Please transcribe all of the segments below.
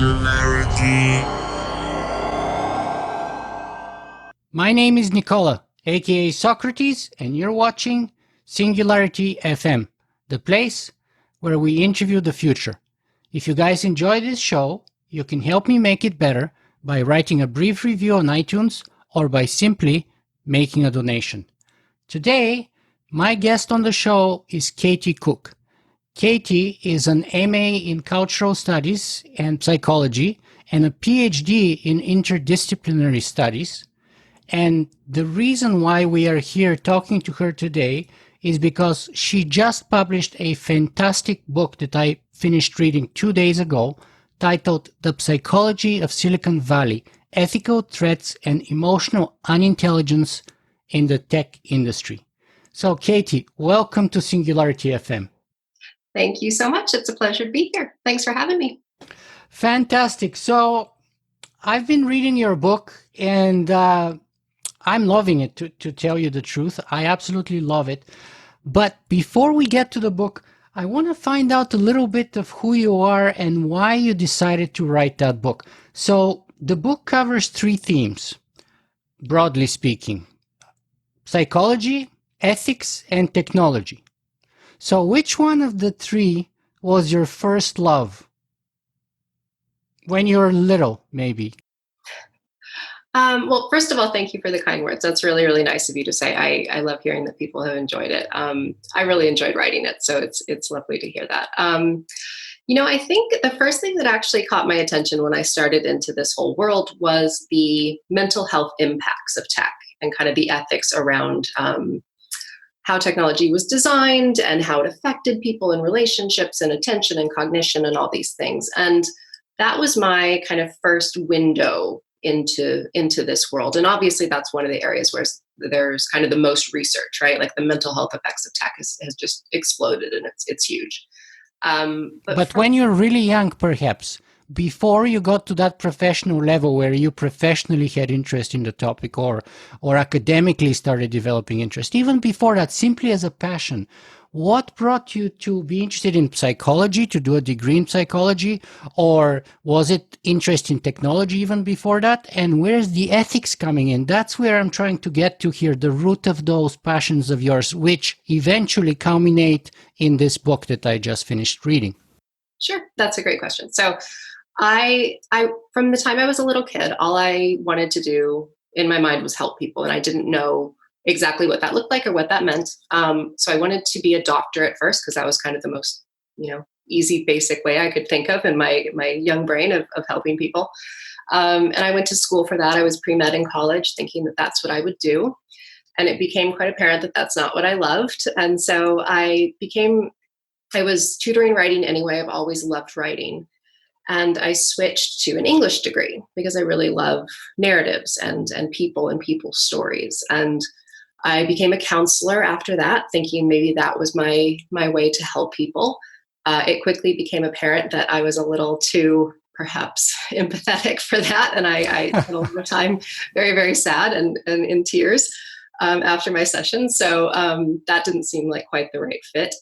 Singularity. My name is Nicola, aka Socrates, and you're watching Singularity FM, the place where we interview the future. If you guys enjoy this show, you can help me make it better by writing a brief review on iTunes or by simply making a donation. Today, my guest on the show is Katy Cook. Katy is an MA in Cultural Studies and Psychology and a PhD in Interdisciplinary Studies. And the reason why we are here talking to her today is because she just published a fantastic book that I finished reading 2 days ago titled The Psychology of Silicon Valley: Ethical Threats and Emotional Unintelligence in the Tech Industry. So, Katy, welcome to Singularity FM. Thank you so much. It's a pleasure to be here. Thanks for having me. Fantastic. So, I've been reading your book and I'm loving it, to tell you the truth. I absolutely love it. But before we get to the book, I want to find out a little bit of who you are and why you decided to write that book. So the book covers three themes, broadly speaking: psychology, ethics, and technology. So which one of the three was your first love? When you were little, maybe. Well, first of all, thank you for the kind words. That's really, really nice of you to say. I love hearing that people have enjoyed it. I really enjoyed writing it, so it's lovely to hear that. I think the first thing that actually caught my attention when I started into this whole world was the mental health impacts of tech and kind of the ethics around how technology was designed and how it affected people in relationships and attention and cognition and all these things. And that was my kind of first window into this world. And obviously that's one of the areas where there's kind of the most research, right? Like the mental health effects of tech has just exploded, and it's huge. But when you're really young, perhaps, before you got to that professional level where you professionally had interest in the topic, or academically started developing interest, even before that, simply as a passion, what brought you to be interested in psychology, to do a degree in psychology? Or was it interest in technology even before that? And where's the ethics coming in? That's where I'm trying to get to here, the root of those passions of yours, which eventually culminate in this book that I just finished reading. Sure, that's a great question. So I from the time I was a little kid, all I wanted to do in my mind was help people, and I didn't know exactly what that looked like or what that meant. So I wanted to be a doctor at first because that was kind of the most, easy, basic way I could think of in my young brain of helping people. And I went to school for that. I was pre-med in college, thinking that that's what I would do. And it became quite apparent that that's not what I loved. And so I was tutoring writing anyway. I've always loved writing. And I switched to an English degree because I really love narratives and people and people's stories. And I became a counselor after that, thinking maybe that was my way to help people. It quickly became apparent that I was a little too, perhaps, empathetic for that. And I spent a lot of time very, very sad and in tears after my session. So that didn't seem like quite the right fit.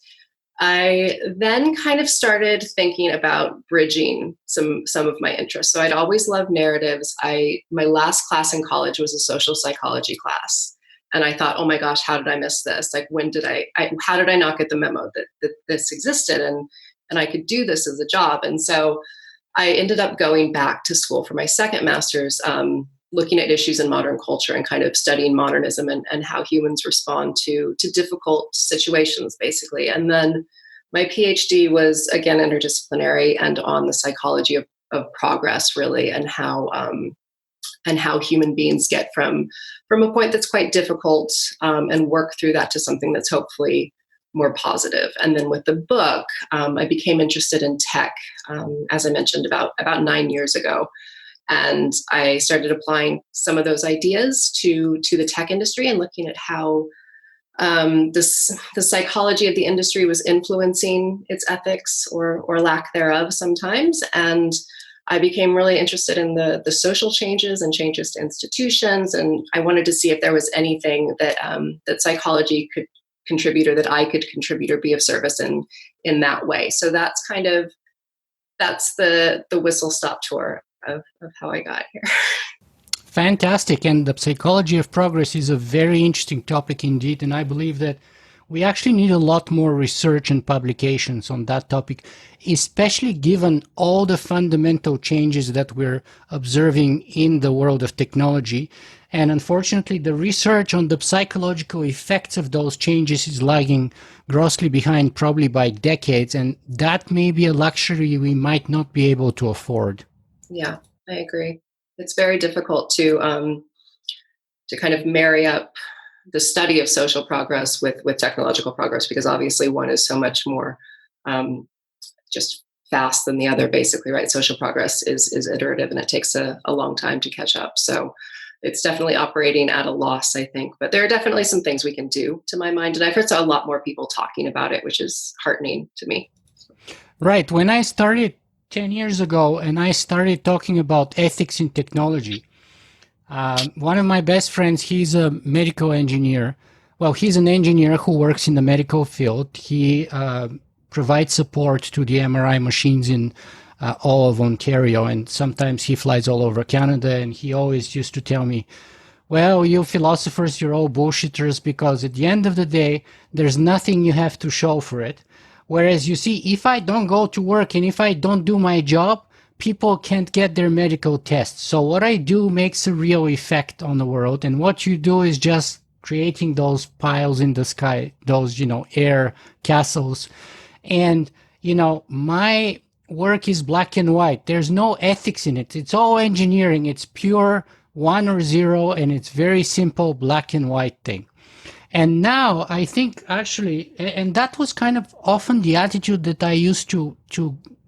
I then kind of started thinking about bridging some of my interests. So I'd always loved narratives. My last class in college was a social psychology class. And I thought, oh my gosh, how did I miss this? Like, how did I not get the memo that this existed and I could do this as a job? And so I ended up going back to school for my second master's, looking at issues in modern culture and kind of studying modernism and how humans respond to difficult situations, basically. And then my PhD was, again, interdisciplinary and on the psychology of progress, really, and how human beings get from a point that's quite difficult and work through that to something that's hopefully more positive. And then with the book, I became interested in tech, as I mentioned, about 9 years ago. And I started applying some of those ideas to the tech industry and looking at how the psychology of the industry was influencing its ethics or lack thereof sometimes. And I became really interested in the social changes and changes to institutions. And I wanted to see if there was anything that psychology could contribute or that I could contribute or be of service in that way. So that's kind of that's the whistle stop tour of how I got here. Fantastic. And the psychology of progress is a very interesting topic indeed. And I believe that we actually need a lot more research and publications on that topic, especially given all the fundamental changes that we're observing in the world of technology. And unfortunately, the research on the psychological effects of those changes is lagging grossly behind, probably by decades. And that may be a luxury we might not be able to afford. Yeah, I agree. It's very difficult to kind of marry up the study of social progress with technological progress, because obviously one is so much more just fast than the other, basically, right? Social progress is iterative, and it takes a long time to catch up. So it's definitely operating at a loss, I think. But there are definitely some things we can do, to my mind. And I've heard a lot more people talking about it, which is heartening to me. Right. When I started 10 years ago and I started talking about ethics in technology, one of my best friends, he's a medical engineer. Well, he's an engineer who works in the medical field. He provides support to the MRI machines in all of Ontario, and sometimes he flies all over Canada. And he always used to tell me, well, you philosophers, you're all bullshitters, because at the end of the day, there's nothing you have to show for it. Whereas you see, if I don't go to work and if I don't do my job, people can't get their medical tests. So what I do makes a real effect on the world. And what you do is just creating those piles in the sky, those, air castles. And, my work is black and white. There's no ethics in it. It's all engineering. It's pure one or zero, and it's very simple black and white thing. And now I think actually, and that was kind of often the attitude that I used to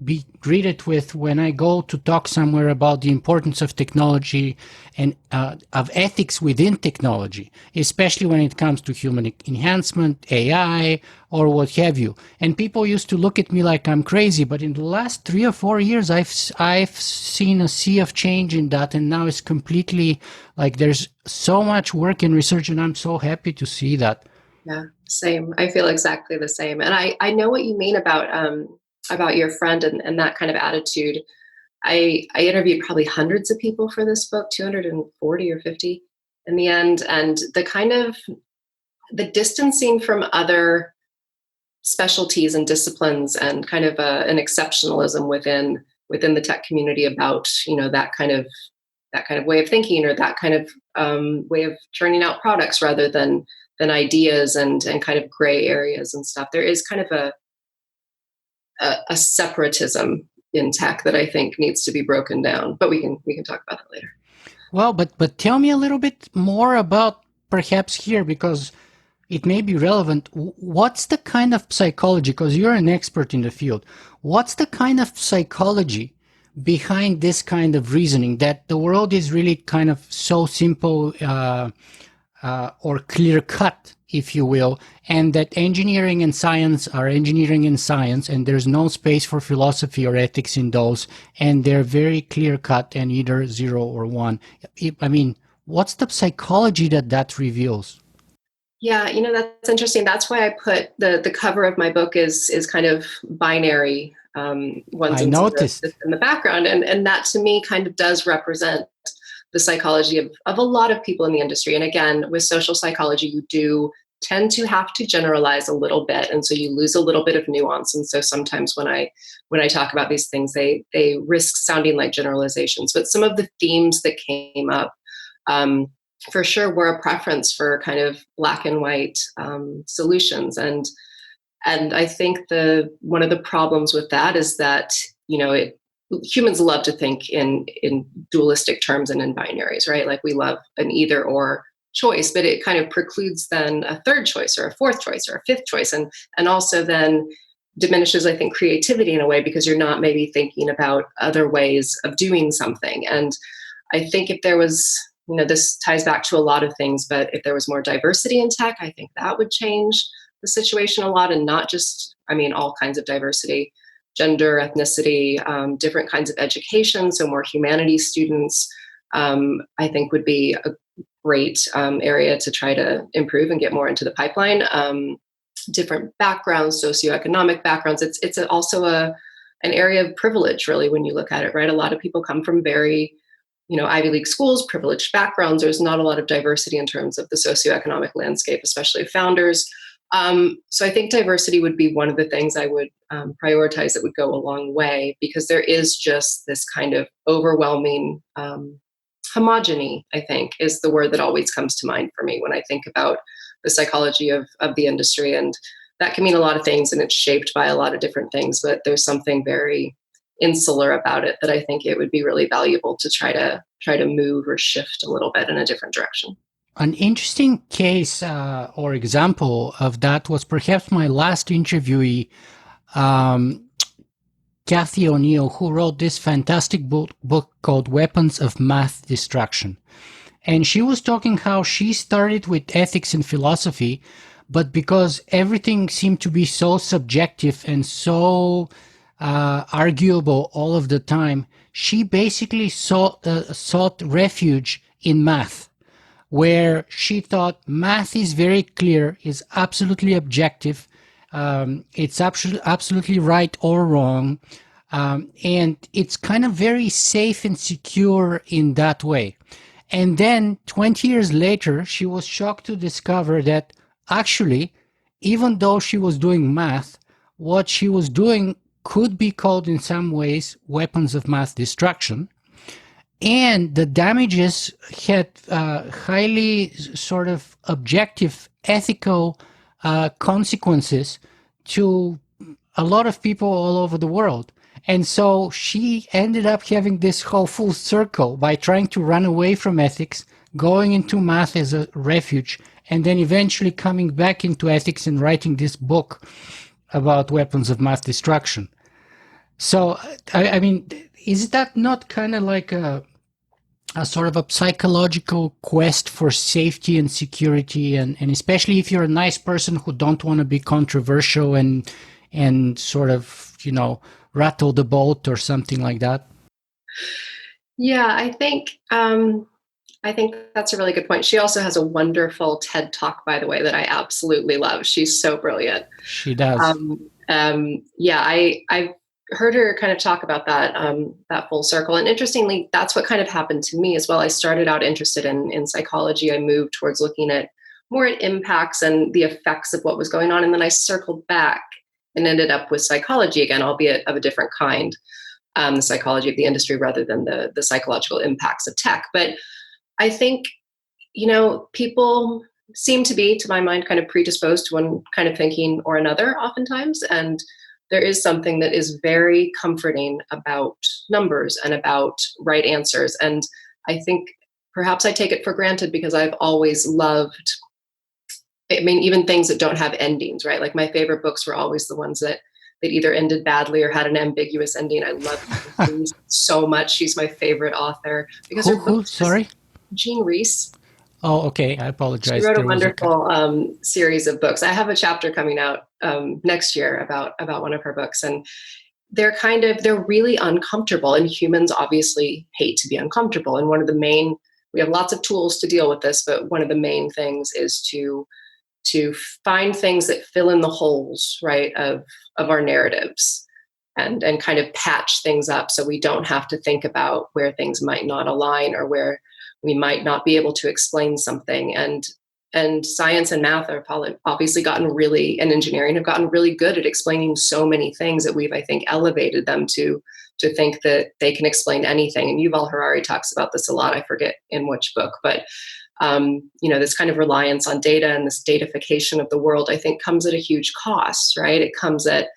be greeted with when I go to talk somewhere about the importance of technology and of ethics within technology, especially when it comes to human enhancement, AI, or what have you. And people used to look at me like I'm crazy, but in the last 3 or 4 years, I've seen a sea of change in that, and now it's completely like there's so much work and research, and I'm so happy to see that. Yeah, same. I feel exactly the same. And I know what you mean about your friend and that kind of attitude. I interviewed probably hundreds of people for this book, 240 or 50 in the end. And the kind of the distancing from other specialties and disciplines, and kind of an exceptionalism within the tech community about, that kind of way of thinking, or that kind of way of churning out products rather than ideas, and kind of gray areas and stuff. There is kind of a separatism in tech that I think needs to be broken down. But we can talk about that later. Well, but tell me a little bit more about perhaps here, because it may be relevant. What's the kind of psychology, because you're an expert in the field, what's the kind of psychology behind this kind of reasoning that the world is really kind of so simple or clear cut, if you will, and that engineering and science are engineering and science, and there's no space for philosophy or ethics in those, and they're very clear cut and either 0 or 1. I mean, what's the psychology that reveals? Yeah, that's interesting. That's why I put the cover of my book is kind of binary, ones I and zeros noticed. in the background, and that to me kind of does represent the psychology of a lot of people in the industry. And again, with social psychology, you do tend to have to generalize a little bit, and so you lose a little bit of nuance. And so sometimes when I talk about these things, they risk sounding like generalizations. But some of the themes that came up, for sure, were a preference for kind of black and white solutions. And I think one of the problems with that is that humans love to think in dualistic terms and in binaries, right? Like we love an either or choice, but it kind of precludes then a third choice or a fourth choice or a fifth choice, and also then diminishes, I think, creativity in a way, because you're not maybe thinking about other ways of doing something. And I think if there was, this ties back to a lot of things, but if there was more diversity in tech, I think that would change the situation a lot. And not just, all kinds of diversity, gender, ethnicity, different kinds of education. So more humanities students, I think, would be a great area to try to improve and get more into the pipeline. Different backgrounds, socioeconomic backgrounds. It's also an area of privilege, really, when you look at it, right? A lot of people come from very, Ivy League schools, privileged backgrounds. There's not a lot of diversity in terms of the socioeconomic landscape, especially of founders. So I think diversity would be one of the things I would prioritize that would go a long way, because there is just this kind of overwhelming homogeny, I think, is the word that always comes to mind for me when I think about the psychology of the industry. And that can mean a lot of things, and it's shaped by a lot of different things, but there's something very insular about it that I think it would be really valuable to try to move or shift a little bit in a different direction. An interesting case or example of that was perhaps my last interviewee, Kathy O'Neill, who wrote this fantastic book called Weapons of Mass Destruction. And she was talking how she started with ethics and philosophy, but because everything seemed to be so subjective and so arguable all of the time, she basically sought refuge in math, where she thought math is very clear, is absolutely objective, it's absolutely right or wrong, and it's kind of very safe and secure in that way. And then 20 years later, she was shocked to discover that actually, even though she was doing math, what she was doing could be called in some ways weapons of mass destruction. And the damages had highly sort of objective ethical consequences to a lot of people all over the world. And so she ended up having this whole full circle by trying to run away from ethics, going into math as a refuge, and then eventually coming back into ethics and writing this book about weapons of mass destruction. So, I mean, is that not kind of like a sort of a psychological quest for safety and security, and especially if you're a nice person who don't want to be controversial and sort of, rattle the boat or something like that? Yeah, I think that's a really good point. She also has a wonderful TED Talk, by the way, that I absolutely love. She's so brilliant. She does. Yeah, I've heard her kind of talk about that full circle. And interestingly, that's what kind of happened to me as well. I started out interested in psychology. I moved towards looking at more at impacts and the effects of what was going on. And then I circled back and ended up with psychology again, albeit of a different kind, the psychology of the industry rather than the psychological impacts of tech. But I think, people seem to be, to my mind, kind of predisposed to one kind of thinking or another oftentimes. And there is something that is very comforting about numbers and about right answers. And I think perhaps I take it for granted because I've always loved, even things that don't have endings, right? Like my favorite books were always the ones that either ended badly or had an ambiguous ending. I love Jean Reese so much. She's my favorite author because Who? Sorry? Jean Reese. Oh, okay. I apologize. She wrote a wonderful series of books. I have a chapter coming out next year about one of her books, and they're really uncomfortable. And humans obviously hate to be uncomfortable. And we have lots of tools to deal with this, but one of the main things is to find things that fill in the holes, right, of our narratives, and kind of patch things up so we don't have to think about where things might not align or where we might not be able to explain something. And science and math are obviously and engineering have gotten really good at explaining so many things that we've, I think, elevated them to think that they can explain anything. And Yuval Harari talks about this a lot. I forget in which book, but this kind of reliance on data and this datafication of the world, I think, comes at a huge cost, right? It comes at,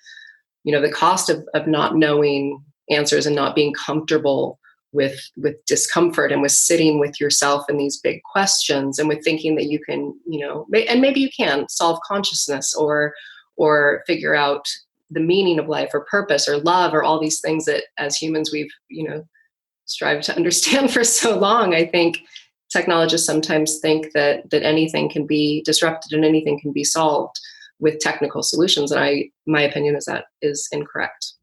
the cost of not knowing answers and not being comfortable with discomfort and with sitting with yourself in these big questions and with thinking that you can, and maybe you can solve consciousness or figure out the meaning of life or purpose or love or all these things that as humans we've, strived to understand for so long. I think technologists sometimes think that anything can be disrupted and anything can be solved with technical solutions. And my opinion is that is incorrect.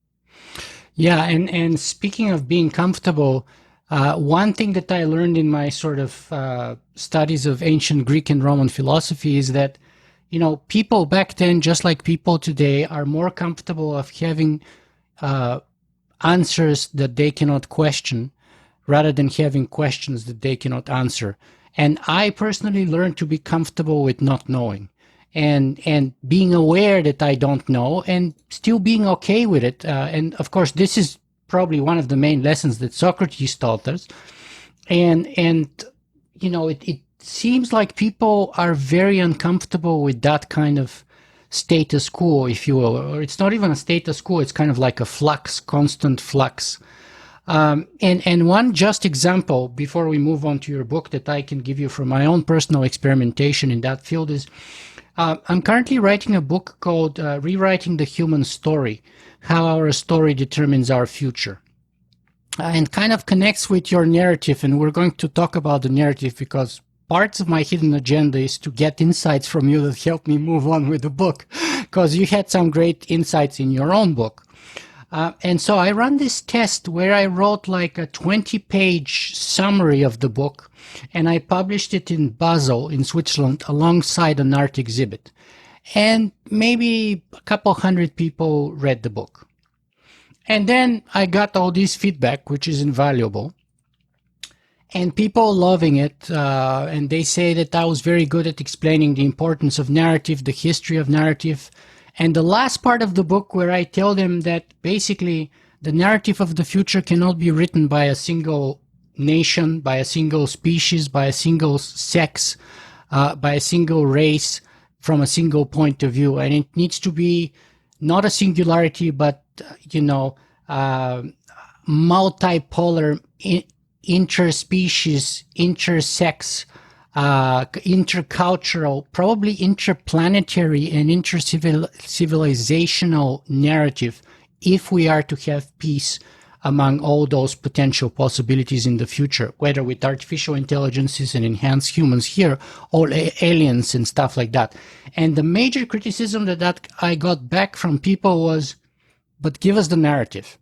Yeah, and speaking of being comfortable, one thing that I learned in my sort of studies of ancient Greek and Roman philosophy is that, people back then, just like people today, are more comfortable of having answers that they cannot question rather than having questions that they cannot answer. And I personally learned to be comfortable with not knowing and being aware that I don't know and still being okay with it. And of course, this is probably one of the main lessons that Socrates taught us. And it seems like people are very uncomfortable with that kind of status quo, if you will. Or it's not even a status quo, it's kind of like a flux, constant flux. And one just example before we move on to your book that I can give you from my own personal experimentation in that field is I'm currently writing a book called Rewriting the Human Story, How Our Story Determines Our Future. And kind of connects with your narrative, and we're going to talk about the narrative because parts of my hidden agenda is to get insights from you that help me move on with the book, because you had some great insights in your own book. And so I ran this test where I wrote like a 20-page summary of the book, and I published it in Basel in Switzerland alongside an art exhibit. And maybe a couple hundred people read the book. And then I got all this feedback, which is invaluable. And people loving it, and they say that I was very good at explaining the importance of narrative, the history of narrative. And the last part of the book where I tell them that basically the narrative of the future cannot be written by a single nation, by a single species, by a single sex, by a single race, from a single point of view. And it needs to be not a singularity, but, multipolar, interspecies, intersex, intercultural, probably interplanetary and intercivilizational narrative if we are to have peace among all those potential possibilities in the future, whether with artificial intelligences and enhanced humans here or aliens and stuff like that. And the major criticism that I got back from people was, but give us the narrative.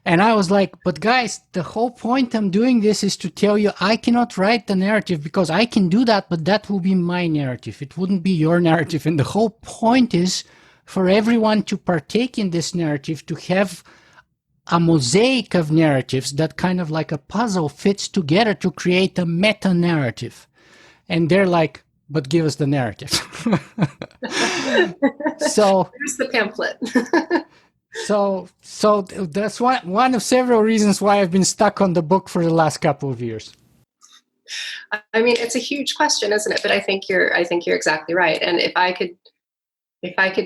And I was like, but guys, the whole point I'm doing this is to tell you I cannot write the narrative because I can do that, but that will be my narrative. It wouldn't be your narrative. And the whole point is for everyone to partake in this narrative, to have a mosaic of narratives that kind of like a puzzle fits together to create a meta narrative. And they're like, but give us the narrative. So here's the pamphlet. So that's one of several reasons why I've been stuck on the book for the last couple of years. I mean, it's a huge question, isn't it? But I think you're exactly right. And if I could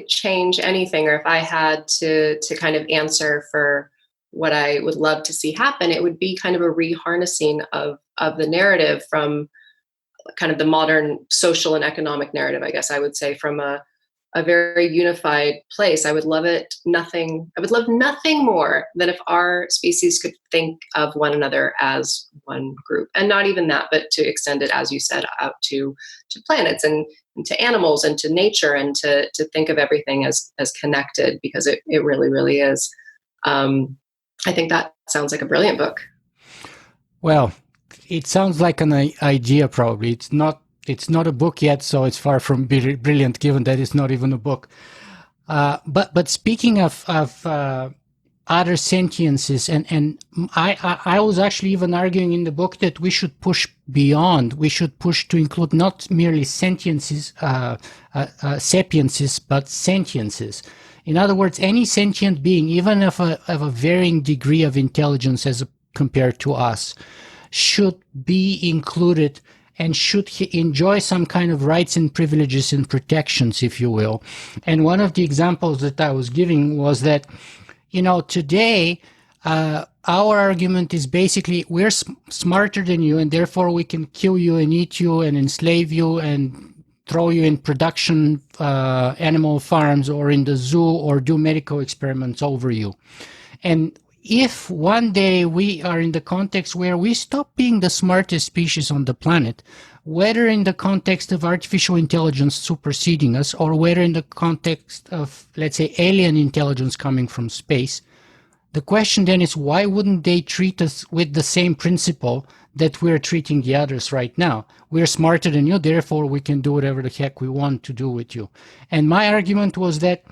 change anything, or if I had to kind of answer for what I would love to see happen, it would be kind of a reharnessing of the narrative from kind of the modern social and economic narrative, I guess I would say, from a very unified place. I would love nothing more than if our species could think of one another as one group, and not even that, but to extend it, as you said, out to planets and to animals and to nature, and to think of everything as connected, because it really, really is. I think that sounds like a brilliant book. Well, it sounds like an idea, probably. It's not a book yet, so it's far from brilliant, given that it's not even a book. But speaking of other sentiences, and I was actually even arguing in the book that we should push beyond. We should push to include not merely sentiences, sapiences, but sentiences. In other words, any sentient being, even of a varying degree of intelligence as compared to us, should be included and should enjoy some kind of rights and privileges and protections, if you will. And one of the examples that I was giving was that, today, our argument is basically we're smarter than you, and therefore we can kill you and eat you and enslave you and throw you in production animal farms or in the zoo or do medical experiments over you. And if one day we are in the context where we stop being the smartest species on the planet, whether in the context of artificial intelligence superseding us, or whether in the context of, let's say, alien intelligence coming from space, the question then is, why wouldn't they treat us with the same principle that we're treating the others right now? We're smarter than you, therefore we can do whatever the heck we want to do with you. And my argument was that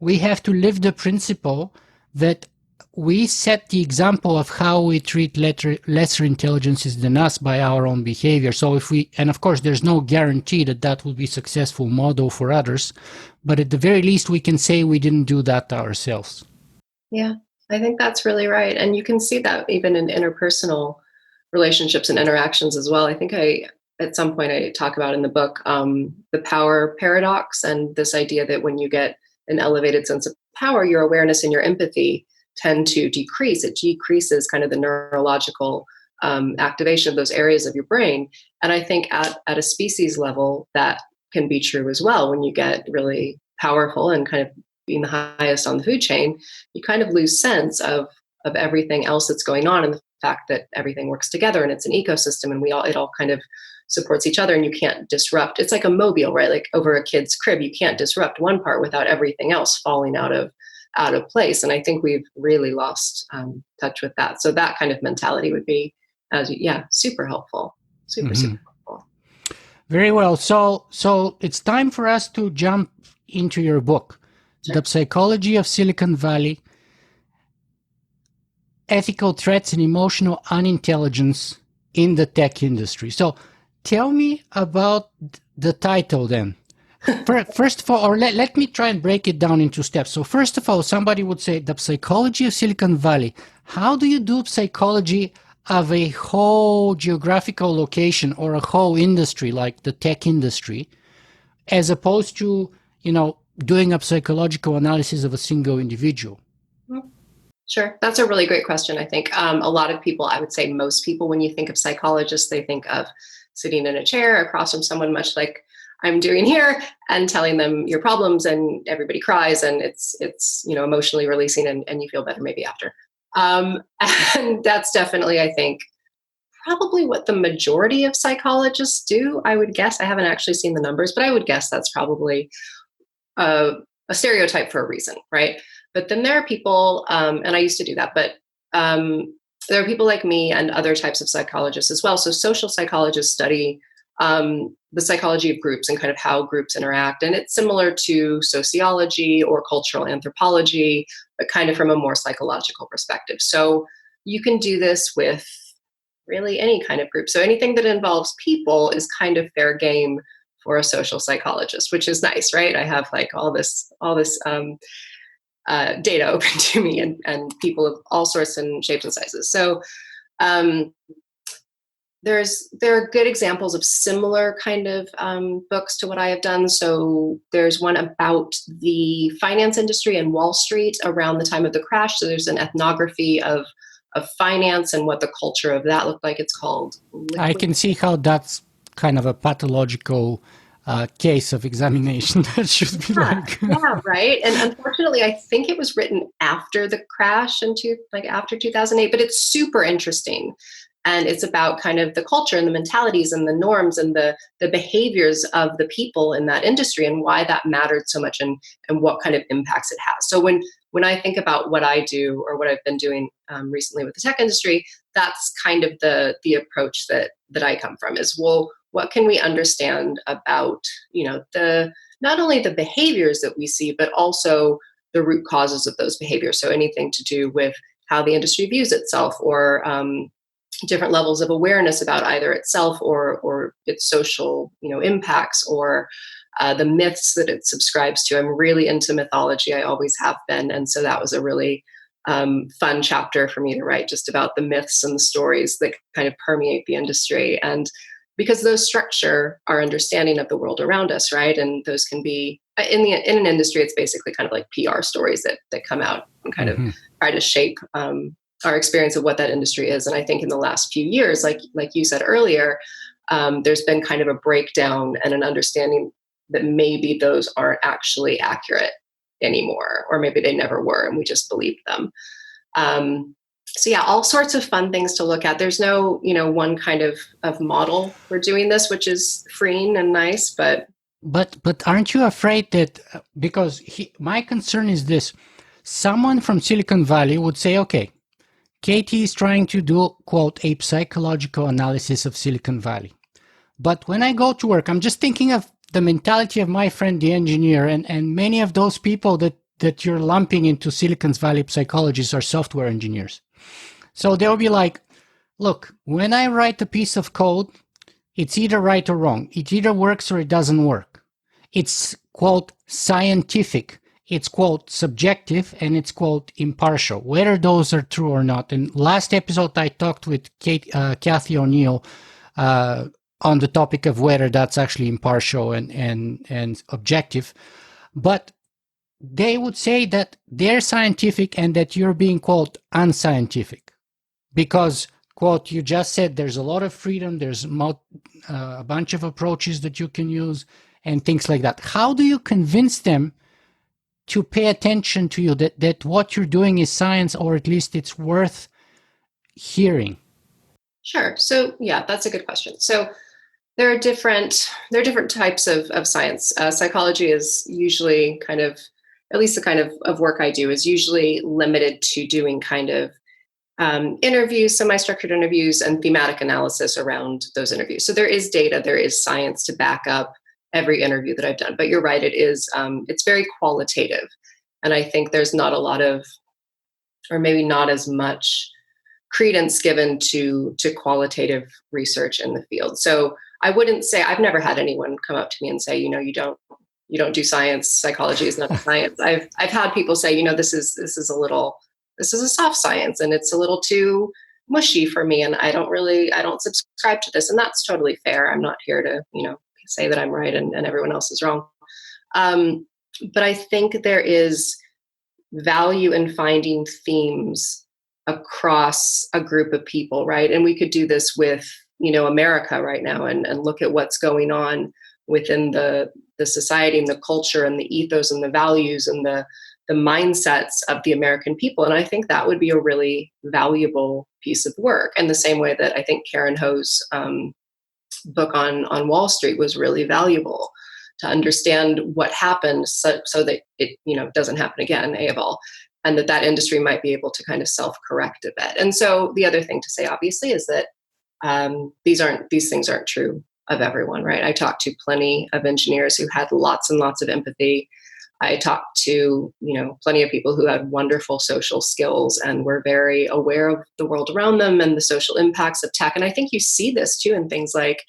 we have to live the principle that we set the example of how we treat lesser intelligences than us by our own behavior. So if we, and of course, there's no guarantee that that will be a successful model for others, but at the very least, we can say we didn't do that to ourselves. Yeah, I think that's really right. And you can see that even in interpersonal relationships and interactions as well. I think at some point, I talk about in the book the power paradox, and this idea that when you get an elevated sense of power, your awareness and your empathy tend to decrease. It decreases kind of the neurological activation of those areas of your brain. And I think at a species level, that can be true as well. When you get really powerful and kind of being the highest on the food chain, you kind of lose sense of everything else that's going on, and the fact that everything works together and it's an ecosystem, and it all kind of supports each other, and you can't disrupt. It's like a mobile, right? Like over a kid's crib, you can't disrupt one part without everything else falling out of place. And I think we've really lost touch with that. So that kind of mentality would be, super helpful. Super helpful. Very well. So it's time for us to jump into your book, sure. The Psychology of Silicon Valley, Ethical Threats and Emotional Unintelligence in the Tech Industry. So tell me about the title then. First of all, or let me try and break it down into steps. So first of all, somebody would say the psychology of Silicon Valley. How do you do psychology of a whole geographical location or a whole industry like the tech industry, as opposed to, doing a psychological analysis of a single individual? Sure. That's a really great question. I think a lot of people, I would say most people, when you think of psychologists, they think of sitting in a chair across from someone, much like I'm doing here, and telling them your problems, and everybody cries, and it's emotionally releasing, and you feel better maybe after. And that's definitely, I think, probably what the majority of psychologists do. I would guess. I haven't actually seen the numbers, but I would guess that's probably a stereotype for a reason, right? But then there are people, and I used to do that, but there are people like me and other types of psychologists as well. So social psychologists study the psychology of groups and kind of how groups interact. And it's similar to sociology or cultural anthropology, but kind of from a more psychological perspective. So you can do this with really any kind of group. So anything that involves people is kind of fair game for a social psychologist, which is nice, right? I have like all this data open to me, and people of all sorts and shapes and sizes. So there are good examples of similar kind of books to what I have done. So there's one about the finance industry and Wall Street around the time of the crash. So there's an ethnography of finance and what the culture of that looked like. It's called Liquid. I can see how that's kind of a pathological case of examination. That should be yeah, right. And unfortunately, I think it was written after the crash after 2008, but it's super interesting. And it's about kind of the culture and the mentalities and the norms and the behaviors of the people in that industry, and why that mattered so much, and what kind of impacts it has. So when I think about what I do or what I've been doing recently with the tech industry, that's kind of the approach that I come from is, well, what can we understand about, not only the behaviors that we see, but also the root causes of those behaviors. So anything to do with how the industry views itself, or different levels of awareness about either itself or its social, impacts, or the myths that it subscribes to. I'm really into mythology. I always have been. And so that was a really fun chapter for me to write, just about the myths and the stories that kind of permeate the industry. And because those structure our understanding of the world around us, right? And those can be, in an industry, it's basically kind of like PR stories that come out and kind of try to shape our experience of what that industry is. And I think in the last few years, like you said earlier, there's been kind of a breakdown and an understanding that maybe those aren't actually accurate anymore, or maybe they never were and we just believed them. So yeah, all sorts of fun things to look at. There's no, one kind of model for doing this, which is freeing and nice, but aren't you afraid that, because my concern is this, someone from Silicon Valley would say, okay, Katy is trying to do, quote, a psychological analysis of Silicon Valley. But when I go to work, I'm just thinking of the mentality of my friend, the engineer, and many of those people that that you're lumping into Silicon Valley psychologists are software engineers. So they'll be like, look, when I write a piece of code, it's either right or wrong. It either works or it doesn't work. It's, quote, scientific. It's, quote, subjective, and it's, quote, impartial, whether those are true or not. And last episode, I talked with Kathy O'Neill on the topic of whether that's actually impartial and objective. But they would say that they're scientific and that you're being, quote, unscientific. Because, quote, you just said there's a lot of freedom, there's a bunch of approaches that you can use and things like that. How do you convince them to pay attention to you, that what you're doing is science, or at least it's worth hearing? Sure. So yeah, that's a good question. So there are different types of science. Psychology is usually kind of, at least the kind of work I do is usually limited to doing kind of interviews, semi-structured interviews, and thematic analysis around those interviews. So there is data, there is science to back up every interview that I've done. But you're right, it is it's very qualitative, and I think there's not a lot of, or maybe not as much credence given to qualitative research in the field. So I wouldn't say, I've never had anyone come up to me and say, you don't do science. Psychology is not science. I've had people say, this is a soft science and it's a little too mushy for me, and I don't subscribe to this, and that's totally fair. I'm not here to say that I'm right and everyone else is wrong. But I think there is value in finding themes across a group of people, right? And we could do this with America right now and look at what's going on within the society and the culture and the ethos and the values and the mindsets of the American people. And I think that would be a really valuable piece of work. And the same way that I think Karen Ho's book on Wall Street was really valuable to understand what happened so that it doesn't happen again, A of all, and that industry might be able to kind of self-correct a bit. And so the other thing to say, obviously, is that these things aren't true of everyone, right? I talked to plenty of engineers who had lots and lots of empathy. I talked to, plenty of people who had wonderful social skills and were very aware of the world around them and the social impacts of tech. And I think you see this too in things like,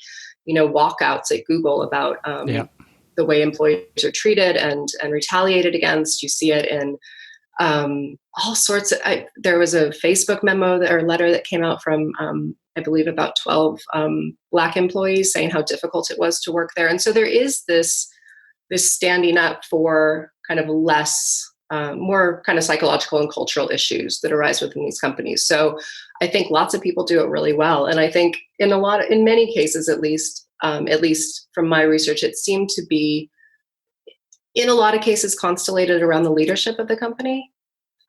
walkouts at Google about the way employees are treated and retaliated against. You see it in all sorts of, there was a Facebook memo or letter that came out from, I believe, about 12 Black employees saying how difficult it was to work there. And so there is this standing up for kind of more kind of psychological and cultural issues that arise within these companies. So I think lots of people do it really well. And I think in many cases, at least from my research, it seemed to be in a lot of cases constellated around the leadership of the company.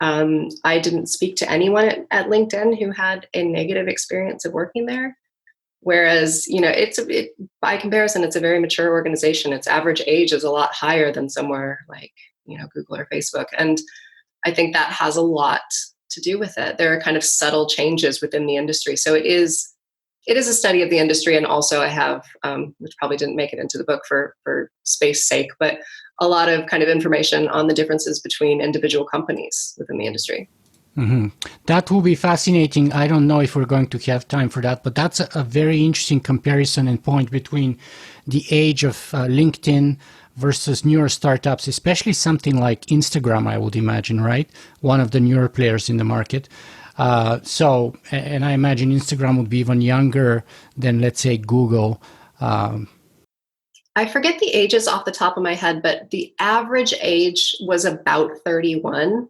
I didn't speak to anyone at LinkedIn who had a negative experience of working there. Whereas, by comparison, it's a very mature organization. Its average age is a lot higher than somewhere like, Google or Facebook. And I think that has a lot to do with it. There are kind of subtle changes within the industry. So it is a study of the industry. And also I have, which probably didn't make it into the book for space sake, but a lot of kind of information on the differences between individual companies within the industry. Mm-hmm. That will be fascinating. I don't know if we're going to have time for that, but that's a very interesting comparison and point between the age of LinkedIn versus newer startups, especially something like Instagram, I would imagine, right? One of the newer players in the market. And I imagine Instagram would be even younger than, let's say, Google. I forget the ages off the top of my head, but the average age was about 31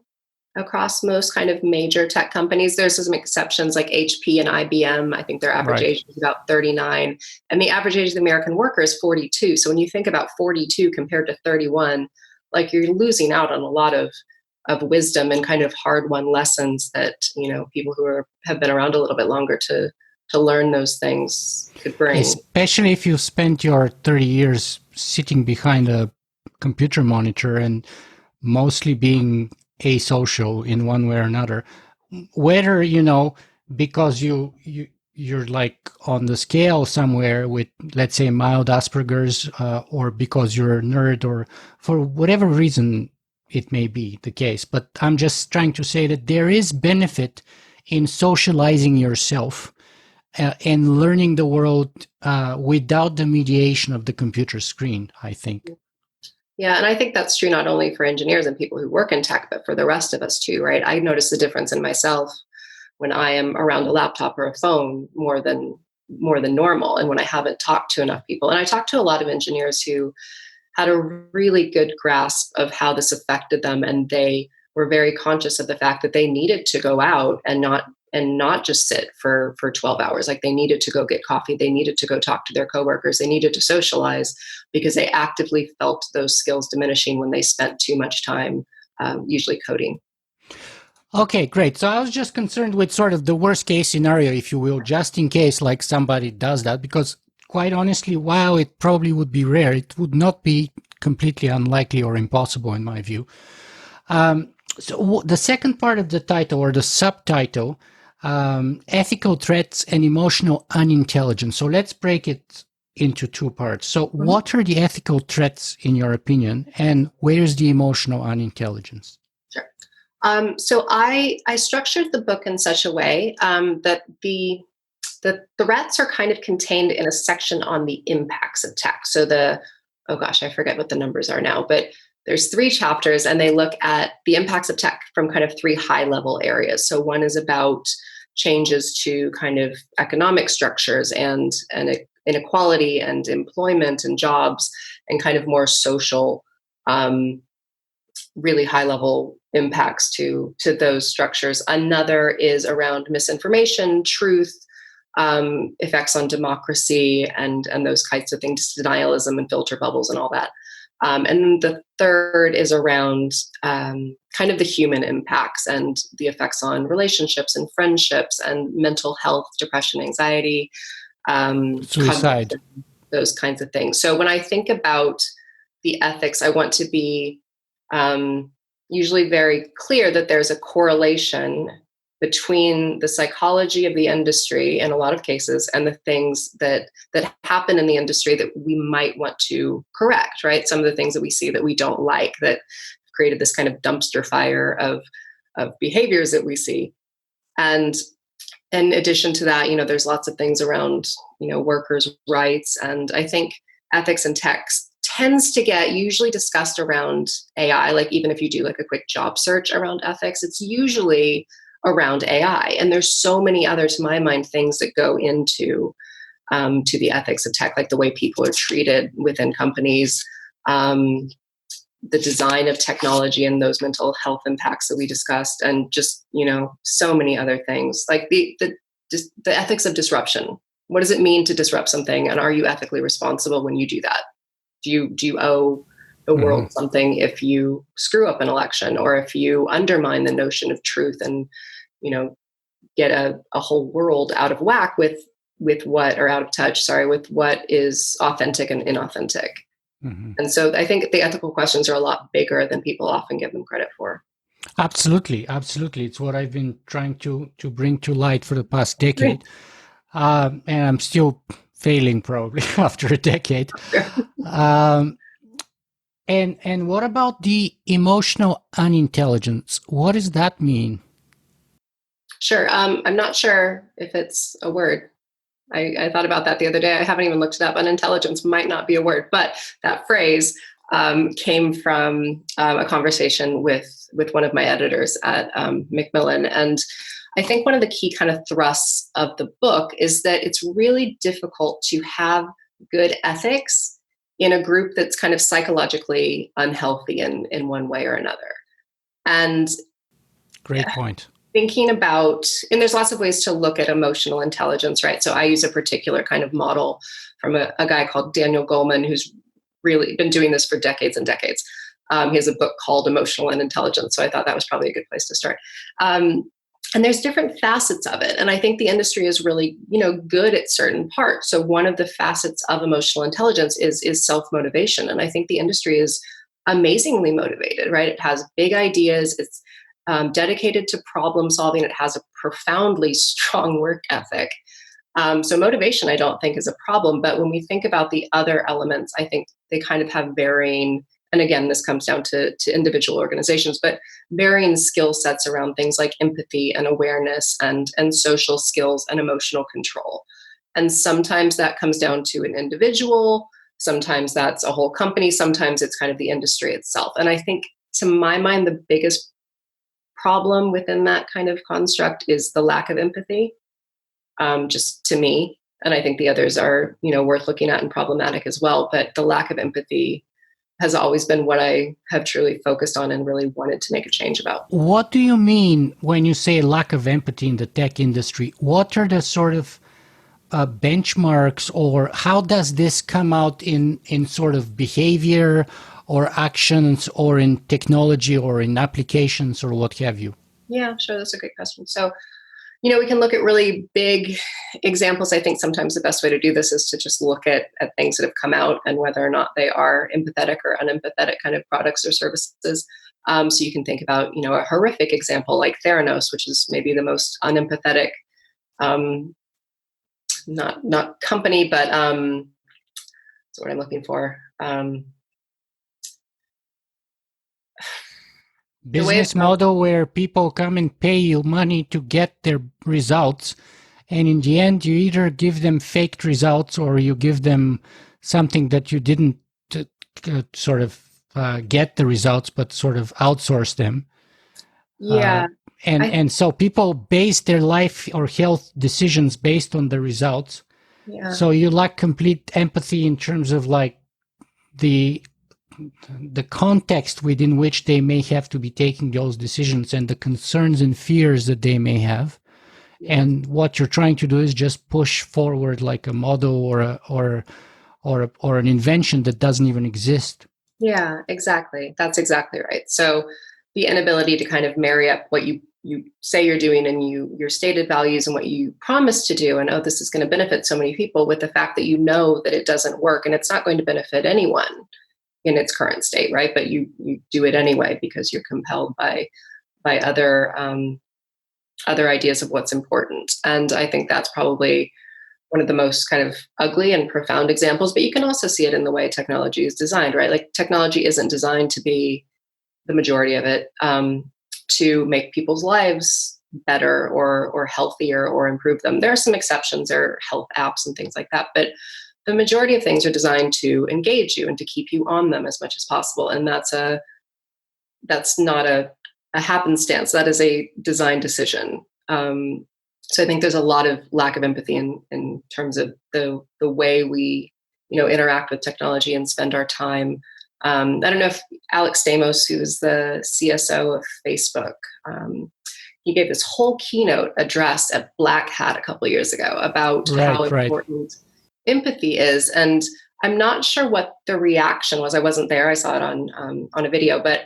across most kind of major tech companies. There's some exceptions like HP and IBM. I think their average age is about 39. And the average age of the American worker is 42. So when you think about 42 compared to 31, like you're losing out on a lot of wisdom and kind of hard-won lessons that, people who have been around a little bit longer to learn those things could bring. Especially if you spent your 30 years sitting behind a computer monitor and mostly being asocial in one way or another, whether because you're like on the scale somewhere with, let's say, mild Asperger's, or because you're a nerd, or for whatever reason, it may be the case. But I'm just trying to say that there is benefit in socializing yourself and learning the world without the mediation of the computer screen, I think. Yeah, and I think that's true not only for engineers and people who work in tech, but for the rest of us too, right? I notice the difference in myself when I am around a laptop or a phone more than normal, and when I haven't talked to enough people. And I talked to a lot of engineers who had a really good grasp of how this affected them, and they were very conscious of the fact that they needed to go out and not just sit for 12 hours. Like, they needed to go get coffee, they needed to go talk to their coworkers, they needed to socialize, because they actively felt those skills diminishing when they spent too much time, usually coding. Okay, great. So I was just concerned with sort of the worst case scenario, if you will, just in case like somebody does that, because quite honestly, while it probably would be rare, it would not be completely unlikely or impossible in my view. So the second part of the title, or the subtitle, ethical threats and emotional unintelligence. So let's break it into two parts. So Mhm. what are the ethical threats in your opinion, and where is the emotional unintelligence? Sure. So I structured the book in such a way that the threats are kind of contained in a section on the impacts of tech. So oh gosh, I forget what the numbers are now, but there's 3 chapters, and they look at the impacts of tech from kind of 3 high-level areas. So one is about changes to kind of economic structures and inequality and employment and jobs, and kind of more social, um, really high level impacts to those structures. Another is around misinformation, truth, effects on democracy, and those kinds of things, denialism and filter bubbles and all that. And the third is around kind of the human impacts and the effects on relationships and friendships and mental health, depression, anxiety, Suicide. cognition, those kinds of things. So when I think about the ethics, I want to be um, usually very clear that there's a correlation between the psychology of the industry in a lot of cases and the things that happen in the industry that we might want to correct, right? Some of the things that we see that we don't like, that created this kind of dumpster fire of behaviors that we see. And in addition to that, there's lots of things around, workers' rights. And I think ethics and tech tends to get usually discussed around AI. Like, even if you do like a quick job search around ethics, it's usually around AI. And there's so many other, to my mind, things that go into to the ethics of tech, like the way people are treated within companies, um, the design of technology and those mental health impacts that we discussed, and just so many other things, like the ethics of disruption. What does it mean to disrupt something, and are you ethically responsible when you do that? Do you owe the Hmm. world something if you screw up an election, or if you undermine the notion of truth, and you know get a whole world out of whack with what, or out of touch, sorry, with what is authentic and inauthentic? Hmm. And so I think the ethical questions are a lot bigger than people often give them credit for. Absolutely, absolutely. It's what I've been trying to bring to light for the past Great. decade, and I'm still failing probably after a decade. Um, and what about the emotional unintelligence? What does that mean? Sure. I'm not sure if it's a word. I thought about that the other day. I haven't even looked it up. Unintelligence might not be a word, but that phrase came from a conversation with one of my editors at Macmillan. And I think one of the key kind of thrusts of the book is that it's really difficult to have good ethics in a group that's kind of psychologically unhealthy in one way or another. And Great point. thinking about, and there's lots of ways to look at emotional intelligence, right? So I use a particular kind of model from a guy called Daniel Goleman, who's really been doing this for decades and decades. He has a book called Emotional Unintelligence, so I thought that was probably a good place to start. And there's different facets of it, and I think the industry is really, good at certain parts. So one of the facets of emotional intelligence is self-motivation, and I think the industry is amazingly motivated, right? It has big ideas. It's dedicated to problem solving. It has a profoundly strong work ethic. So motivation, I don't think, is a problem. But when we think about the other elements, I think they kind of have varying and again, this comes down to individual organizations, but varying skill sets around things like empathy and awareness and social skills and emotional control. And sometimes that comes down to an individual, sometimes that's a whole company, sometimes it's kind of the industry itself. And I think, to my mind, the biggest problem within that kind of construct is the lack of empathy, just to me. And I think the others are, worth looking at and problematic as well. But the lack of empathy has always been what I have truly focused on and really wanted to make a change about. What do you mean when you say lack of empathy in the tech industry? What are the sort of benchmarks, or how does this come out in sort of behavior or actions or in technology or in applications or what have you? Yeah, sure. That's a great question. So, we can look at really big examples. I think sometimes the best way to do this is to just look at things that have come out and whether or not they are empathetic or unempathetic kind of products or services. So you can think about, a horrific example like Theranos, which is maybe the most unempathetic, not company, but that's what I'm looking for. Business model where people come and pay you money to get their results, and in the end you either give them faked results or you give them something that you didn't sort of get the results but sort of outsource them. And so people base their life or health decisions based on the results. So you lack complete empathy in terms of like the context within which they may have to be taking those decisions and the concerns and fears that they may have. And what you're trying to do is just push forward like a model or an invention that doesn't even exist. Yeah, exactly. That's exactly right. So the inability to kind of marry up what you say you're doing and your stated values and what you promise to do, and this is going to benefit so many people, with the fact that that it doesn't work and it's not going to benefit anyone in its current state, right? But you do it anyway because you're compelled by other ideas of what's important. And I think that's probably one of the most kind of ugly and profound examples. But you can also see it in the way technology is designed, right? Like technology isn't designed to be the majority of it, to make people's lives better or healthier or improve them. There are some exceptions, there are health apps and things like that, but the majority of things are designed to engage you and to keep you on them as much as possible. And that's not a happenstance. That is a design decision. So I think there's a lot of lack of empathy in terms of the way we, interact with technology and spend our time. I don't know if Alex Stamos, who is the CSO of Facebook, he gave this whole keynote address at Black Hat a couple of years ago about how important empathy is. And I'm not sure what the reaction was. I wasn't there. I saw it on a video, but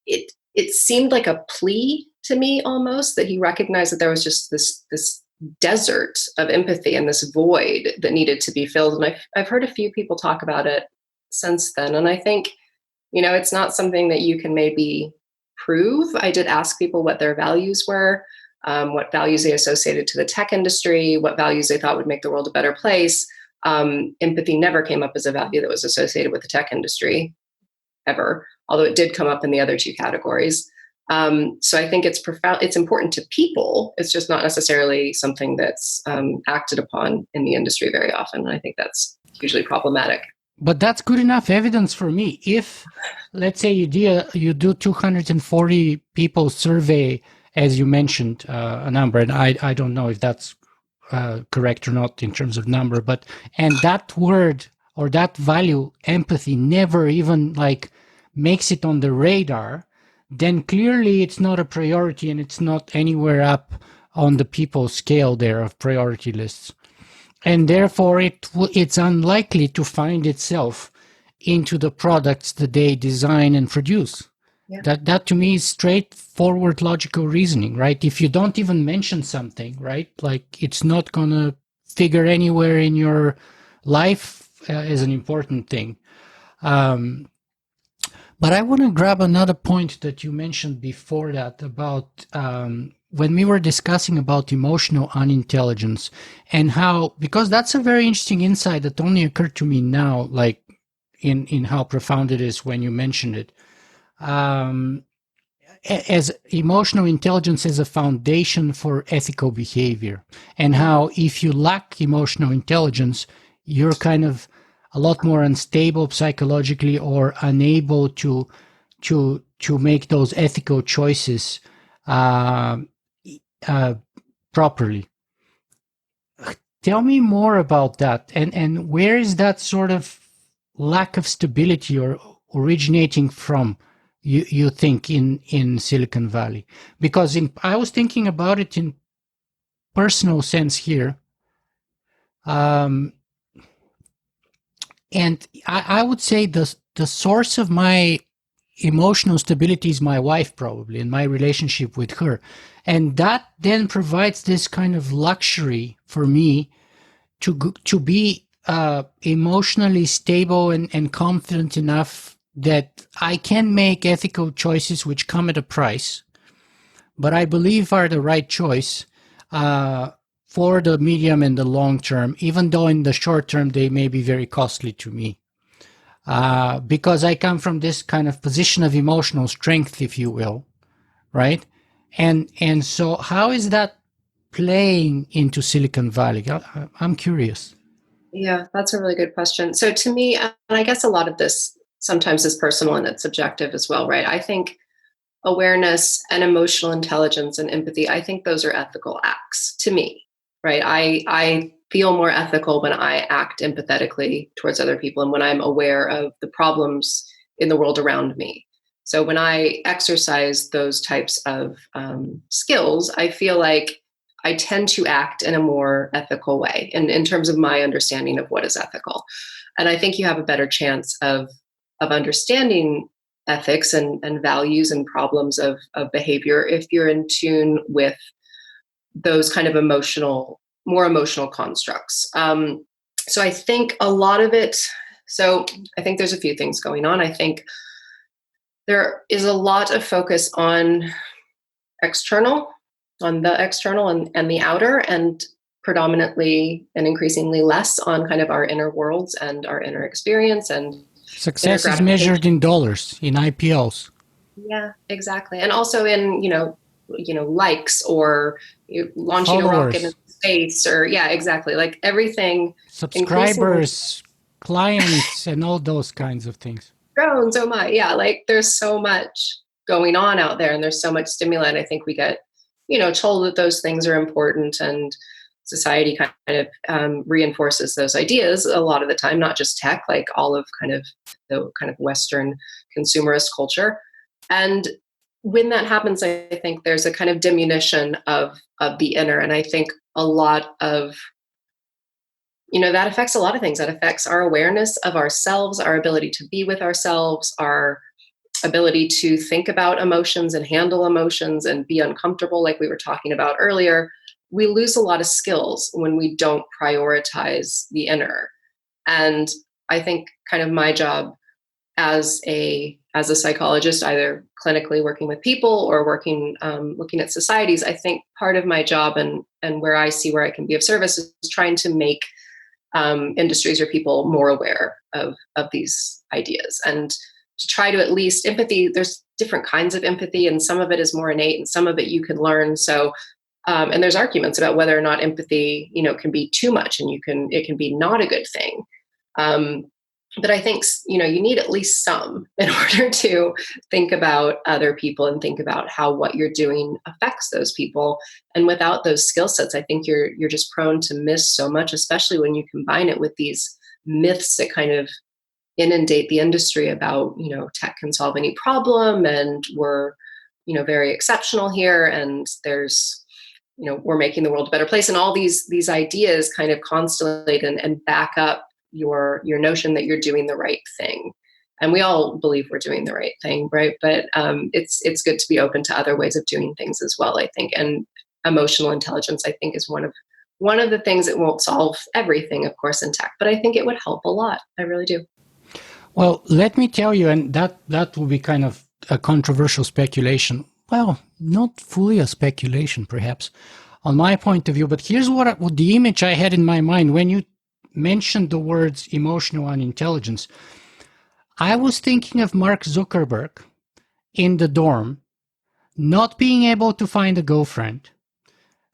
it seemed like a plea to me almost, that he recognized that there was just this desert of empathy and this void that needed to be filled. And I've heard a few people talk about it since then. And I think, it's not something that you can maybe prove. I did ask people what their values were, what values they associated to the tech industry, what values they thought would make the world a better place. Empathy never came up as a value that was associated with the tech industry, ever, although it did come up in the other two categories. So I think it's profound. It's important to people. It's just not necessarily something that's acted upon in the industry very often. And I think that's hugely problematic. But that's good enough evidence for me. If, let's say, you do 240 people survey, as you mentioned, a number, and I don't know if that's correct or not in terms of number, and that word or that value, empathy, never even makes it on the radar, then clearly it's not a priority and it's not anywhere up on the people's scale there of priority lists. And therefore, it's unlikely to find itself into the products that they design and produce. Yeah. That to me is straightforward logical reasoning, right? If you don't even mention something, right, it's not going to figure anywhere in your life as an important thing. But I want to grab another point that you mentioned before that about when we were discussing about emotional unintelligence and how, because that's a very interesting insight that only occurred to me now, in how profound it is when you mentioned it. Um, as emotional intelligence as a foundation for ethical behavior, and how if you lack emotional intelligence, you're kind of a lot more unstable psychologically or unable to make those ethical choices uh, uh, properly. Tell me more about that, and where is that sort of lack of stability or originating from? You think in Silicon Valley? Because I was thinking about it in personal sense here, um, and I would say the source of my emotional stability is my wife, probably, and my relationship with her, and that then provides this kind of luxury for me to be emotionally stable and confident enough that I can make ethical choices which come at a price, but I believe are the right choice uh, for the medium and the long term, even though in the short term they may be very costly to me. Because I come from this kind of position of emotional strength, if you will, right? And so how is that playing into Silicon Valley? I'm curious. Yeah, that's a really good question. So to me, and I guess a lot of this sometimes is personal and it's subjective as well, right? I think awareness and emotional intelligence and empathy, I think those are ethical acts to me, right? I feel more ethical when I act empathetically towards other people and when I'm aware of the problems in the world around me. So when I exercise those types of skills, I feel like I tend to act in a more ethical way in terms of my understanding of what is ethical. And I think you have a better chance of understanding ethics and values and problems of behavior if you're in tune with those kind of more emotional constructs. So I think a lot of it, so I think there's a few things going on. I think there is a lot of focus external, on the external and the outer, and predominantly and increasingly less on kind of our inner worlds and our inner experience and inner Success is gratification. measured in dollars, in IPOs. Yeah, exactly. And also in, likes or launching a rocket into Followers, space or yeah, exactly. Like everything increasingly subscribers, clients, and all those kinds of things. drones. Oh my, yeah, like there's so much going on out there and there's so much stimuli. And I think we get, told that those things are important and society kind of reinforces those ideas a lot of the time, not just tech, like all of kind of the kind of Western consumerist culture. And when that happens, I think there's a kind of diminution of the inner. And I think a lot of, that affects a lot of things. That affects our awareness of ourselves, our ability to be with ourselves, our ability to think about emotions and handle emotions and be uncomfortable, like we were talking about earlier. We lose a lot of skills when we don't prioritize the inner. And I think kind of my job as a psychologist, either clinically working with people or working looking at societies, I think part of my job and where I see where I can be of service is trying to make industries or people more aware of these ideas and to try to at least empathy. There's different kinds of empathy, and some of it is more innate, and some of it you can learn. So, and there's arguments about whether or not empathy, can be too much, and it can be not a good thing. Um, but I think you need at least some in order to think about other people and think about how what you're doing affects those people. And without those skill sets, I think you're just prone to miss so much, especially when you combine it with these myths that kind of inundate the industry about tech can solve any problem and we're very exceptional here and there's we're making the world a better place, and all these ideas kind of constellate and back up your notion that you're doing the right thing. And we all believe we're doing the right thing, right? But it's good to be open to other ways of doing things as well, I think. And emotional intelligence, I think, is one of the things that won't solve everything, of course, in tech, but I think it would help a lot. I really do. Well, let me tell you, and that will be kind of a controversial speculation. Well, not fully a speculation, perhaps, on my point of view. But here's what the image I had in my mind when you mentioned the words emotional unintelligence. I was thinking of Mark Zuckerberg in the dorm, not being able to find a girlfriend,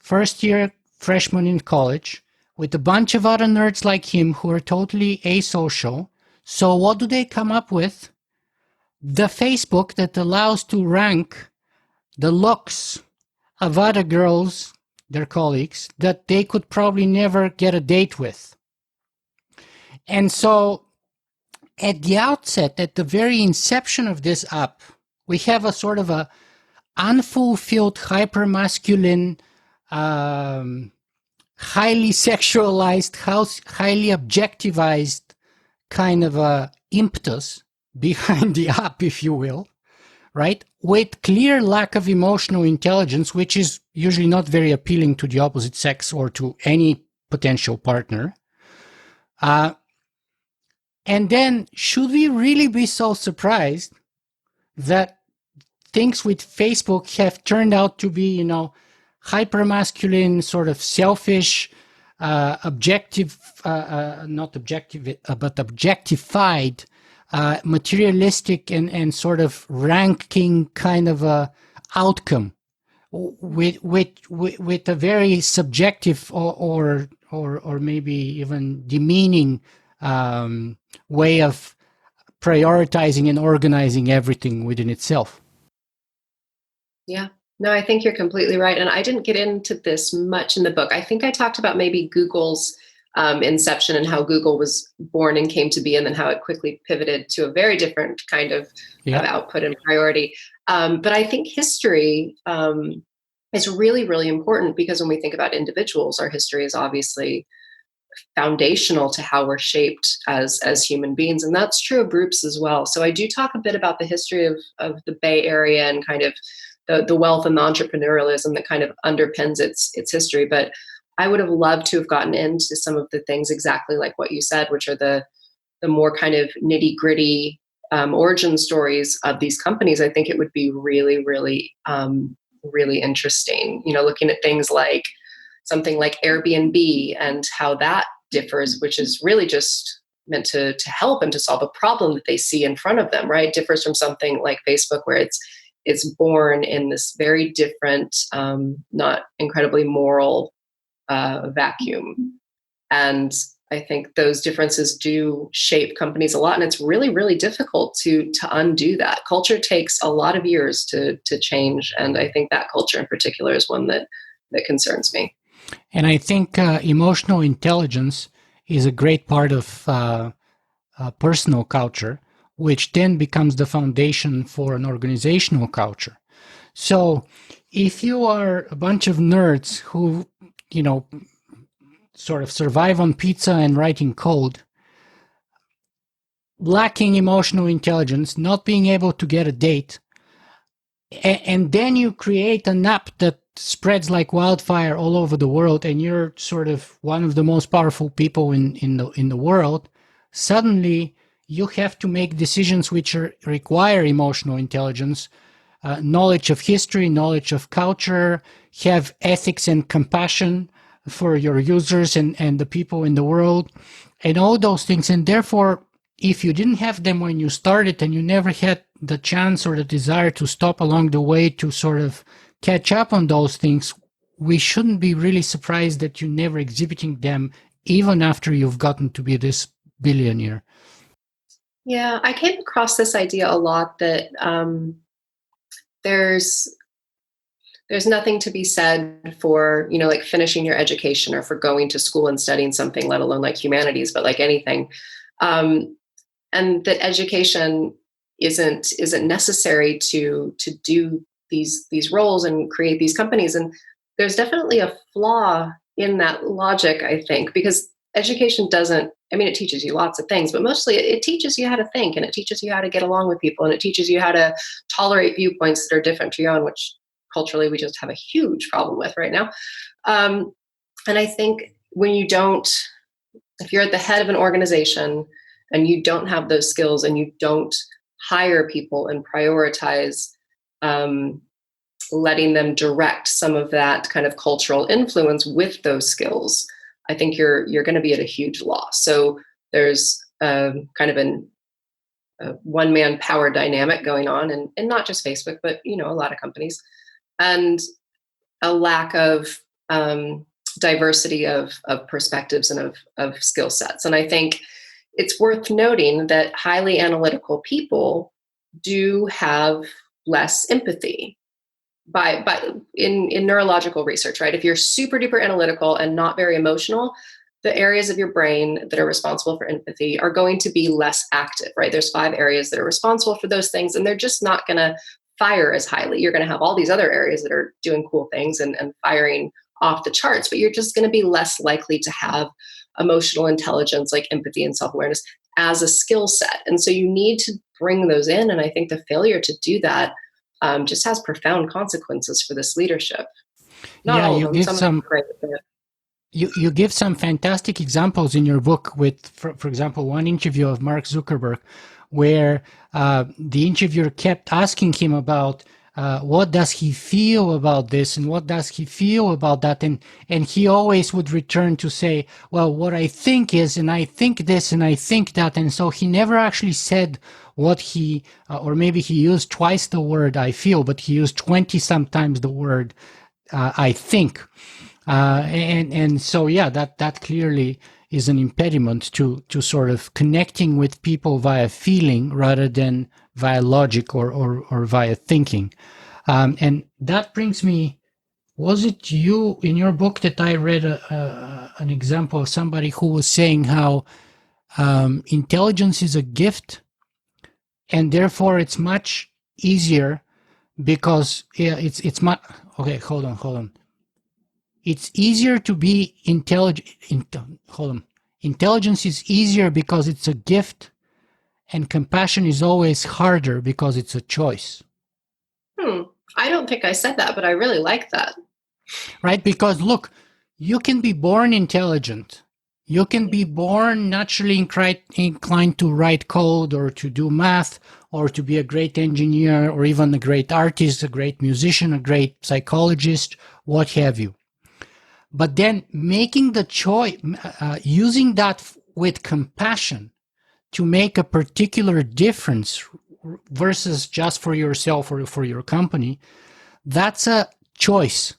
first year freshman in college, with a bunch of other nerds like him who are totally asocial. So what do they come up with? The Facebook that allows to rank the looks of other girls, their colleagues, that they could probably never get a date with. And so at the outset, at the very inception of this app, we have a sort of a unfulfilled, hypermasculine, highly sexualized, highly objectivized kind of a impetus behind the app, if you will, right? With clear lack of emotional intelligence, which is usually not very appealing to the opposite sex or to any potential partner. And then, should we really be so surprised that things with Facebook have turned out to be, hypermasculine, sort of selfish, objective, not objective, but objectified, materialistic and sort of ranking kind of a outcome with a very subjective or maybe even demeaning way of prioritizing and organizing everything within itself. Yeah. No, I think you're completely right. And I didn't get into this much in the book. I think I talked about maybe Google's inception and how Google was born and came to be, and then how it quickly pivoted to a very different kind of output and priority. But I think history is really, really important, because when we think about individuals, our history is obviously foundational to how we're shaped as human beings, and that's true of groups as well. So I do talk a bit about the history of the Bay Area and kind of the wealth and the entrepreneurialism that kind of underpins its history. But I would have loved to have gotten into some of the things exactly like what you said, which are the more kind of nitty gritty origin stories of these companies. I think it would be really, really, really interesting. Looking at things like something like Airbnb and how that differs, which is really just meant to help and to solve a problem that they see in front of them, right? Differs from something like Facebook, where it's born in this very different, not incredibly moral vacuum. And I think those differences do shape companies a lot, and it's really, really difficult to undo that. Culture takes a lot of years to change, and I think that culture in particular is one that concerns me. And I think emotional intelligence is a great part of personal culture, which then becomes the foundation for an organizational culture. So if you are a bunch of nerds who, sort of survive on pizza and writing code, lacking emotional intelligence, not being able to get a date, and then you create an app that spreads like wildfire all over the world, and you're sort of one of the most powerful people in the world, suddenly you have to make decisions which require emotional intelligence, knowledge of history, knowledge of culture, have ethics and compassion for your users and the people in the world, and all those things. And therefore, if you didn't have them when you started, and you never had the chance or the desire to stop along the way to sort of catch up on those things, we shouldn't be really surprised that you're never exhibiting them, even after you've gotten to be this billionaire. Yeah, I came across this idea a lot that there's nothing to be said for, like finishing your education or for going to school and studying something, let alone like humanities, but like anything. And that education isn't necessary to do these roles and create these companies. And there's definitely a flaw in that logic, I think, because education doesn't, it teaches you lots of things, but mostly it teaches you how to think, and it teaches you how to get along with people, and it teaches you how to tolerate viewpoints that are different to your own, which culturally we just have a huge problem with right now. And I think if you're at the head of an organization and you don't have those skills, and you don't hire people and prioritize letting them direct some of that kind of cultural influence with those skills, I think you're going to be at a huge loss. So there's kind of a one-man power dynamic going on, and not just Facebook, but a lot of companies, and a lack of diversity of perspectives and of skill sets. And I think it's worth noting that highly analytical people do have less empathy by in neurological research, right? If you're super duper analytical and not very emotional, the areas of your brain that are responsible for empathy are going to be less active, right? There's 5 areas that are responsible for those things, and they're just not going to fire as highly. You're going to have all these other areas that are doing cool things and firing off the charts, but you're just going to be less likely to have emotional intelligence, like empathy and self-awareness, as a skill set. And so you need to bring those in. And I think the failure to do that just has profound consequences for this leadership. Not Yeah, all of you them. give Some of them some are great. you give some fantastic examples in your book with, for example, one interview of Mark Zuckerberg, where the interviewer kept asking him about what does he feel about this and what does he feel about that, and he always would return to say, well, what I think is, and I think this and I think that, and so he never actually said what he, or maybe he used twice the word I feel, but he used 20 sometimes the word I think. And so, yeah, that clearly is an impediment to sort of connecting with people via feeling rather than via logic or via thinking. And that brings me, was it you in your book that I read an example of somebody who was saying how intelligence is a gift and therefore it's much easier because it's much, okay, hold on. It's easier to be intelligent. Hold on. Intelligence is easier because it's a gift, and compassion is always harder because it's a choice. I don't think I said that, but I really like that. Right? Because look, you can be born intelligent. You can be born naturally inclined to write code or to do math or to be a great engineer or even a great artist, a great musician, a great psychologist, what have you. But then making the choice, using that with compassion to make a particular difference versus just for yourself or for your company, that's a choice.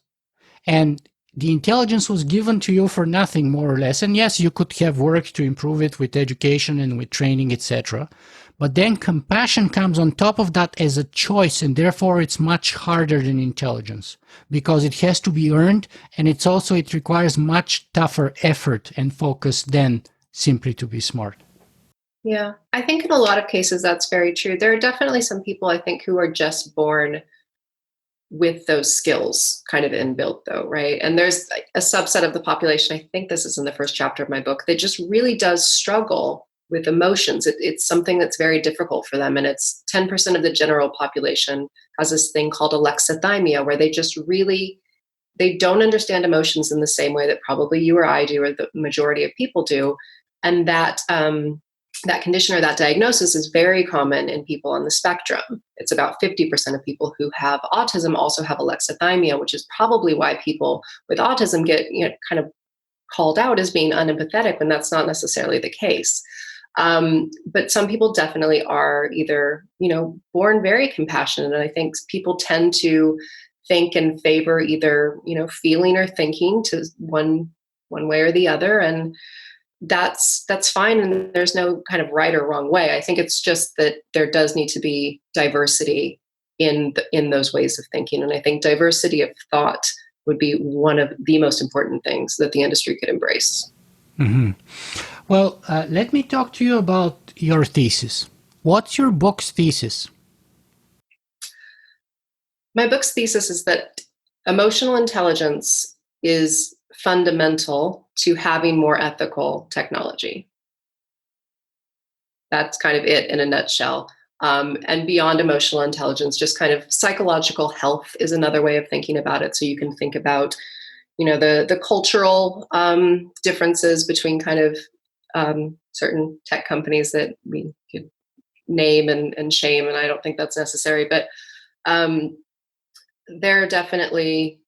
And the intelligence was given to you for nothing, more or less. And yes, you could have worked to improve it with education and with training, etc. But then compassion comes on top of that as a choice, and therefore it's much harder than intelligence because it has to be earned, and it requires much tougher effort and focus than simply to be smart. Yeah, I think in a lot of cases that's very true. There are definitely some people I think who are just born with those skills kind of inbuilt, though, right? And there's a subset of the population, I think this is in the first chapter of my book, that just really does struggle with emotions. It's something that's very difficult for them. And it's 10% of the general population has this thing called alexithymia, where they don't understand emotions in the same way that probably you or I do, or the majority of people do. And that condition or that diagnosis is very common in people on the spectrum. It's about 50% of people who have autism also have alexithymia, which is probably why people with autism get kind of called out as being unempathetic when that's not necessarily the case. But some people definitely are either, born very compassionate. And I think people tend to think and favor either, feeling or thinking to one way or the other. And that's fine. And there's no kind of right or wrong way. I think it's just that there does need to be diversity in those ways of thinking. And I think diversity of thought would be one of the most important things that the industry could embrace. Mm-hmm. Well, let me talk to you about your thesis. What's your book's thesis? My book's thesis is that emotional intelligence is fundamental to having more ethical technology. That's kind of it in a nutshell. And beyond emotional intelligence, just kind of psychological health is another way of thinking about it. So you can think about, the cultural differences between kind of certain tech companies that we could name and shame, and I don't think that's necessary. But there are definitely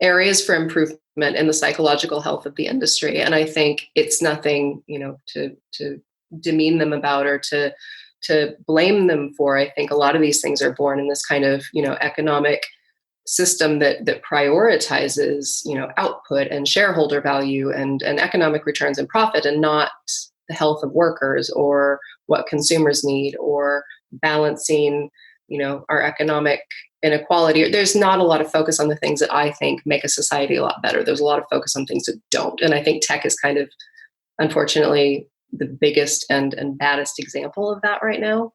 areas for improvement in the psychological health of the industry, and I think it's nothing, to demean them about or to to blame them for. I think a lot of these things are born in this kind of, economic system that prioritizes, output and shareholder value and economic returns and profit, and not the health of workers or what consumers need, or balancing, our economic inequality. There's not a lot of focus on the things that I think make a society a lot better. There's a lot of focus on things that don't. And I think tech is kind of, unfortunately, the biggest and baddest example of that right now,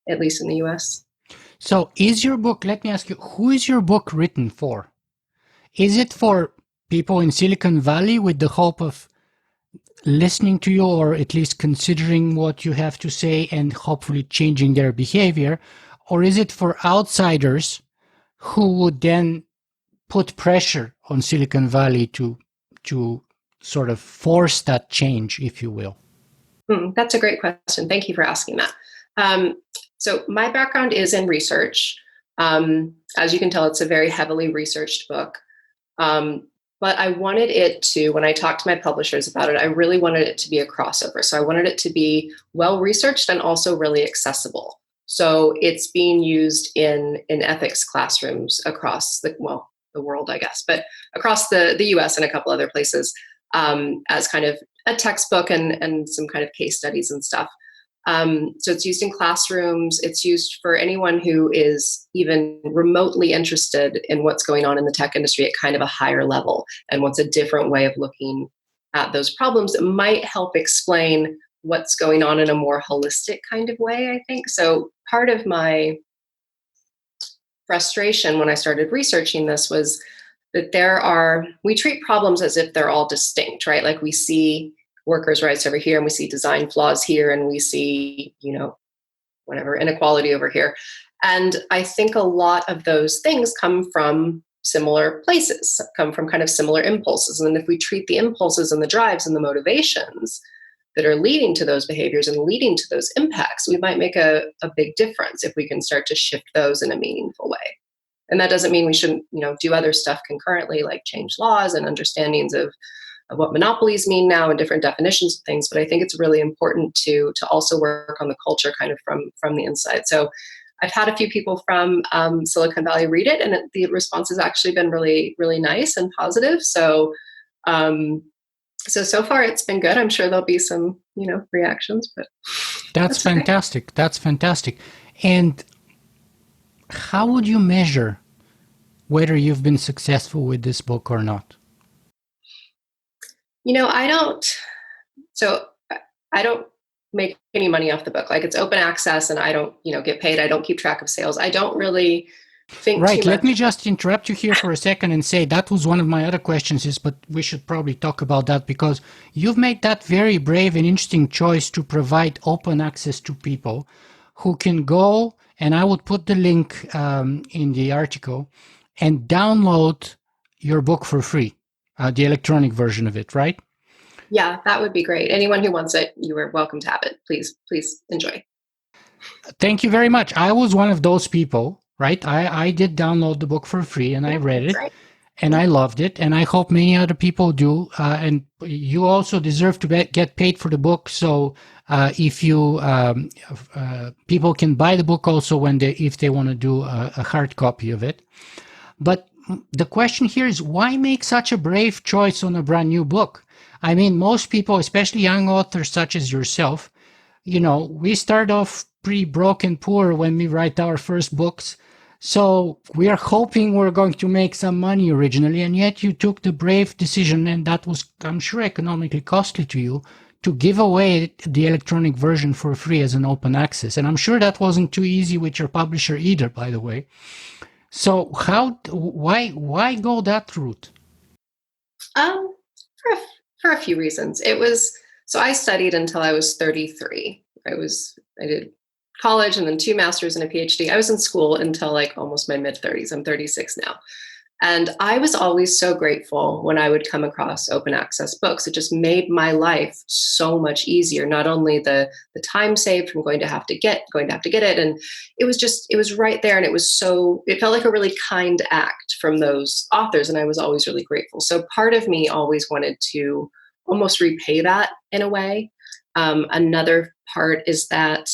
at least in the US. So is your book, let me ask you, who is your book written for? Is it for people in Silicon Valley with the hope of listening to you, or at least considering what you have to say and hopefully changing their behavior? Or is it for outsiders who would then put pressure on Silicon Valley to sort of force that change, if you will? That's a great question. Thank you for asking that. So my background is in research. As you can tell, it's a very heavily researched book. But I wanted it to, when I talked to my publishers about it, I really wanted it to be a crossover. So I wanted it to be well-researched and also really accessible. So it's being used in ethics classrooms across the world, I guess, but across the US and a couple other places, as kind of a textbook and some kind of case studies and stuff. So it's used in classrooms. It's used for anyone who is even remotely interested in what's going on in the tech industry at kind of a higher level and wants a different way of looking at those problems that might help explain what's going on in a more holistic kind of way, I think. So part of my frustration when I started researching this was that we treat problems as if they're all distinct, right? Like we see workers' rights over here, and we see design flaws here, and we see, whatever, inequality over here. And I think a lot of those things come from similar places, come from kind of similar impulses. And if we treat the impulses and the drives and the motivations that are leading to those behaviors and leading to those impacts, we might make a big difference if we can start to shift those in a meaningful way. And that doesn't mean we shouldn't, do other stuff concurrently, like change laws and understandings of what monopolies mean now and different definitions of things. But I think it's really important to also work on the culture kind of from the inside. So I've had a few people from Silicon Valley read it, and the response has actually been really, really nice and positive. So so far it's been good. I'm sure there'll be some, reactions, but that's fantastic. Okay. That's fantastic. And how would you measure whether you've been successful with this book or not? I don't make any money off the book. Like, it's open access and I don't, get paid. I don't keep track of sales. I don't really think right. too much. Let me just interrupt you here for a second and say that was one of my other questions, but we should probably talk about that, because you've made that very brave and interesting choice to provide open access to people who can go, and I would put the link in the article, and download your book for free, the electronic version of it, right? Yeah, that would be great. Anyone who wants it, you are welcome to have it. Please enjoy. Thank you very much. I was one of those people, right? I did download the book for free, and I read it, right, and I loved it, and I hope many other people do. And you also deserve to get paid for the book. So if you people can buy the book also if they want to do a hard copy of it. But the question here is, why make such a brave choice on a brand new book? I mean, most people, especially young authors such as yourself, we start off pretty broke and poor when we write our first books. So we are hoping we're going to make some money originally, and yet you took the brave decision, and that was, I'm sure, economically costly to you, to give away the electronic version for free as an open access. And I'm sure that wasn't too easy with your publisher either, by the way. So why go that route? For a few reasons. So I studied until I was 33. I did college and then 2 masters and a PhD. I was in school until like almost my mid 30s. I'm 36 now. And I was always so grateful when I would come across open access books. It just made my life so much easier. Not only the time saved from going to have to get it. And it was right there. And it felt like a really kind act from those authors. And I was always really grateful. So part of me always wanted to almost repay that in a way. Another part is that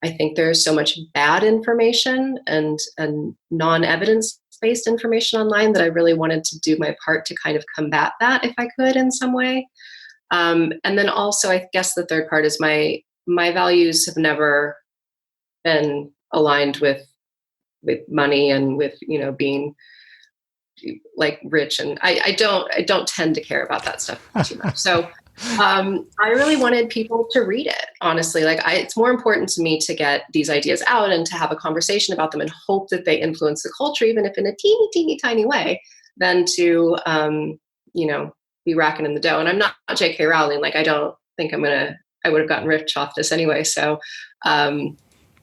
I think there's so much bad information and non-evidence based information online that I really wanted to do my part to kind of combat that if I could in some way. And then also, I guess the third part is my values have never been aligned with money and with being like rich, and I don't tend to care about that stuff too much. So I really wanted people to read it, honestly. Like it's more important to me to get these ideas out and to have a conversation about them and hope that they influence the culture, even if in a teeny tiny way, than to be racking in the dough. And I'm not J.K. Rowling. Like I don't think I would have gotten rich off this anyway. So I don't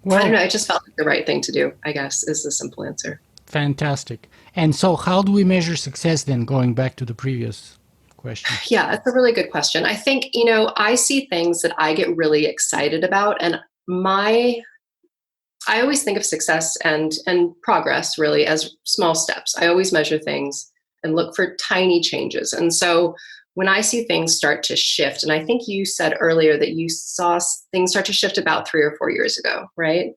know. It just felt like the right thing to do, I guess, is the simple answer. Fantastic. And so how do we measure success then, going back to the previous question? Yeah, that's a really good question. I think, I see things that I get really excited about, and I always think of success and progress really as small steps. I always measure things and look for tiny changes. And so when I see things start to shift, and I think you said earlier that you saw things start to shift about 3 or 4 years ago, right?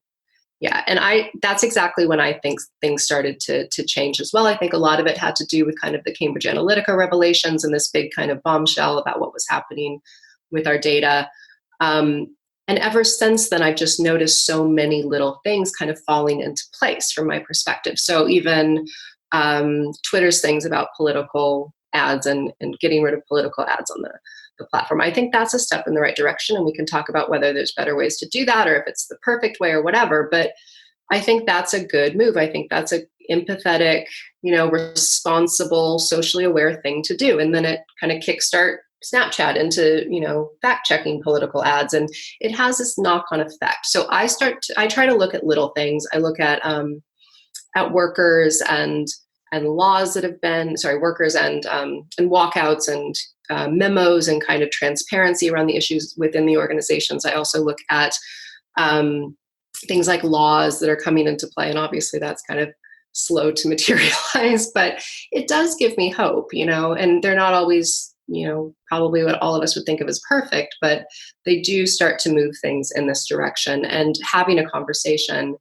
Yeah, and that's exactly when I think things started to change as well. I think a lot of it had to do with kind of the Cambridge Analytica revelations and this big kind of bombshell about what was happening with our data. And ever since then, I've just noticed so many little things kind of falling into place from my perspective. So even Twitter's things about political ads and getting rid of political ads on the platform. I think that's a step in the right direction, and we can talk about whether there's better ways to do that or if it's the perfect way or whatever. But I think that's a good move. I think that's a empathetic, responsible, socially aware thing to do. And then it kind of kickstart Snapchat into, fact checking political ads, and it has this knock-on effect. So I try to look at little things. I look at workers and laws that have been workers and walkouts and memos and kind of transparency around the issues within the organizations. I also look at things like laws that are coming into play, and obviously that's kind of slow to materialize, but it does give me hope, and they're not always, probably what all of us would think of as perfect, but they do start to move things in this direction. And having a conversation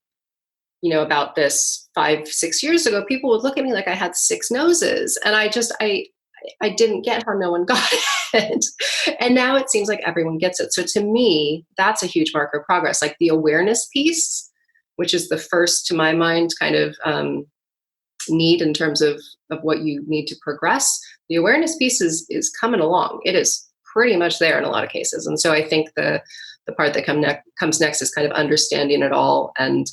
about this 5-6 years ago, people would look at me like I had six noses. And I didn't get how no one got it. And now it seems like everyone gets it. So to me, that's a huge marker of progress. Like the awareness piece, which is the first, to my mind, kind of need in terms of what you need to progress. The awareness piece is coming along. It is pretty much there in a lot of cases. And so I think the part that comes next is kind of understanding it all and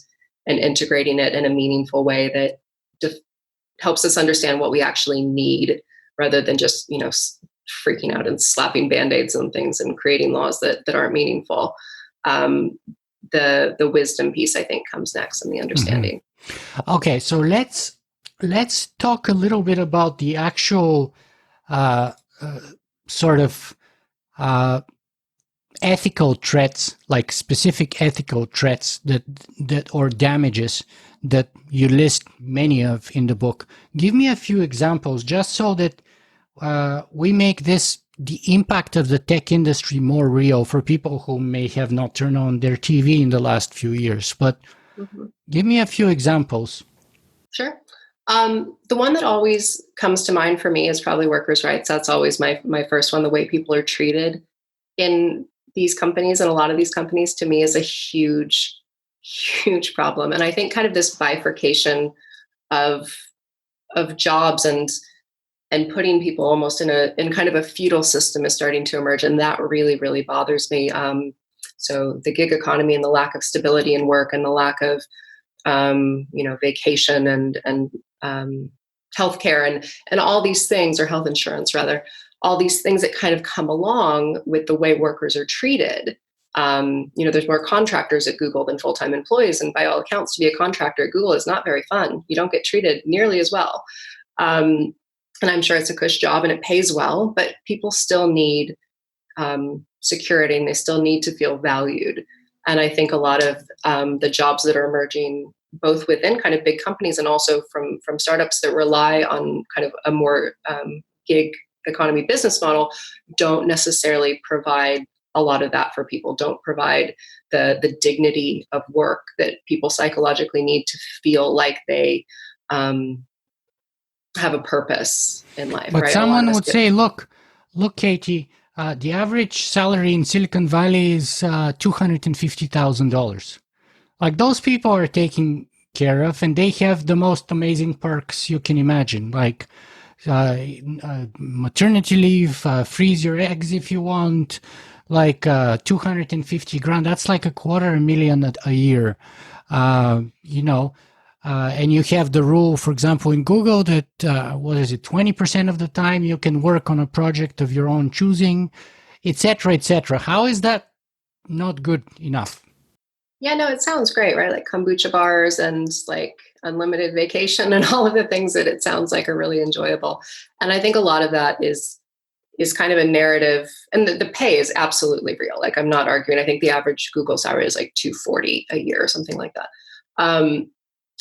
integrating it in a meaningful way that helps us understand what we actually need, rather than just freaking out and slapping band-aids on things and creating laws that aren't meaningful. The wisdom piece, I think, comes next, and the understanding. Mm-hmm. Okay, so let's talk a little bit about the actual sort of ethical threats, like specific ethical threats that or damages that you list many of in the book. Give me a few examples, just so that we make the impact of the tech industry more real for people who may have not turned on their TV in the last few years. But give me a few examples. Sure. The one that always comes to mind for me is probably workers' rights. That's always my first one. The way people are treated in these companies, and a lot of these companies, to me, is a huge, huge problem. And I think kind of this bifurcation of jobs and putting people almost in kind of a feudal system is starting to emerge, and that really, really bothers me. So the gig economy and the lack of stability in work and the lack of vacation and healthcare and all these things, or health insurance rather, all these things that kind of come along with the way workers are treated. There's more contractors at Google than full-time employees, and by all accounts, to be a contractor at Google is not very fun. You don't get treated nearly as well. And I'm sure it's a cush job and it pays well, but people still need security, and they still need to feel valued. And I think a lot of the jobs that are emerging, both within kind of big companies and also from startups that rely on kind of a more gig economy business model, don't necessarily provide a lot of that for people, don't provide the dignity of work that people psychologically need to feel like they have a purpose in life, But right? A lot of someone us would say, look, Katie, the average salary in Silicon Valley is $250,000. Like those people are taken care of, and they have the most amazing perks you can imagine, like maternity leave, freeze your eggs if you want, like 250 grand. That's like $250,000 a year, you know. And you have the rule, for example, in Google that, 20% of the time you can work on a project of your own choosing, etc., etc. How is that not good enough? Yeah, no, it sounds great, right? Like kombucha bars and like unlimited vacation and all of the things that it sounds like are really enjoyable. And I think a lot of that is kind of a narrative, and the pay is absolutely real. Like I'm not arguing. I think the average Google salary is like 240 a year or something like that.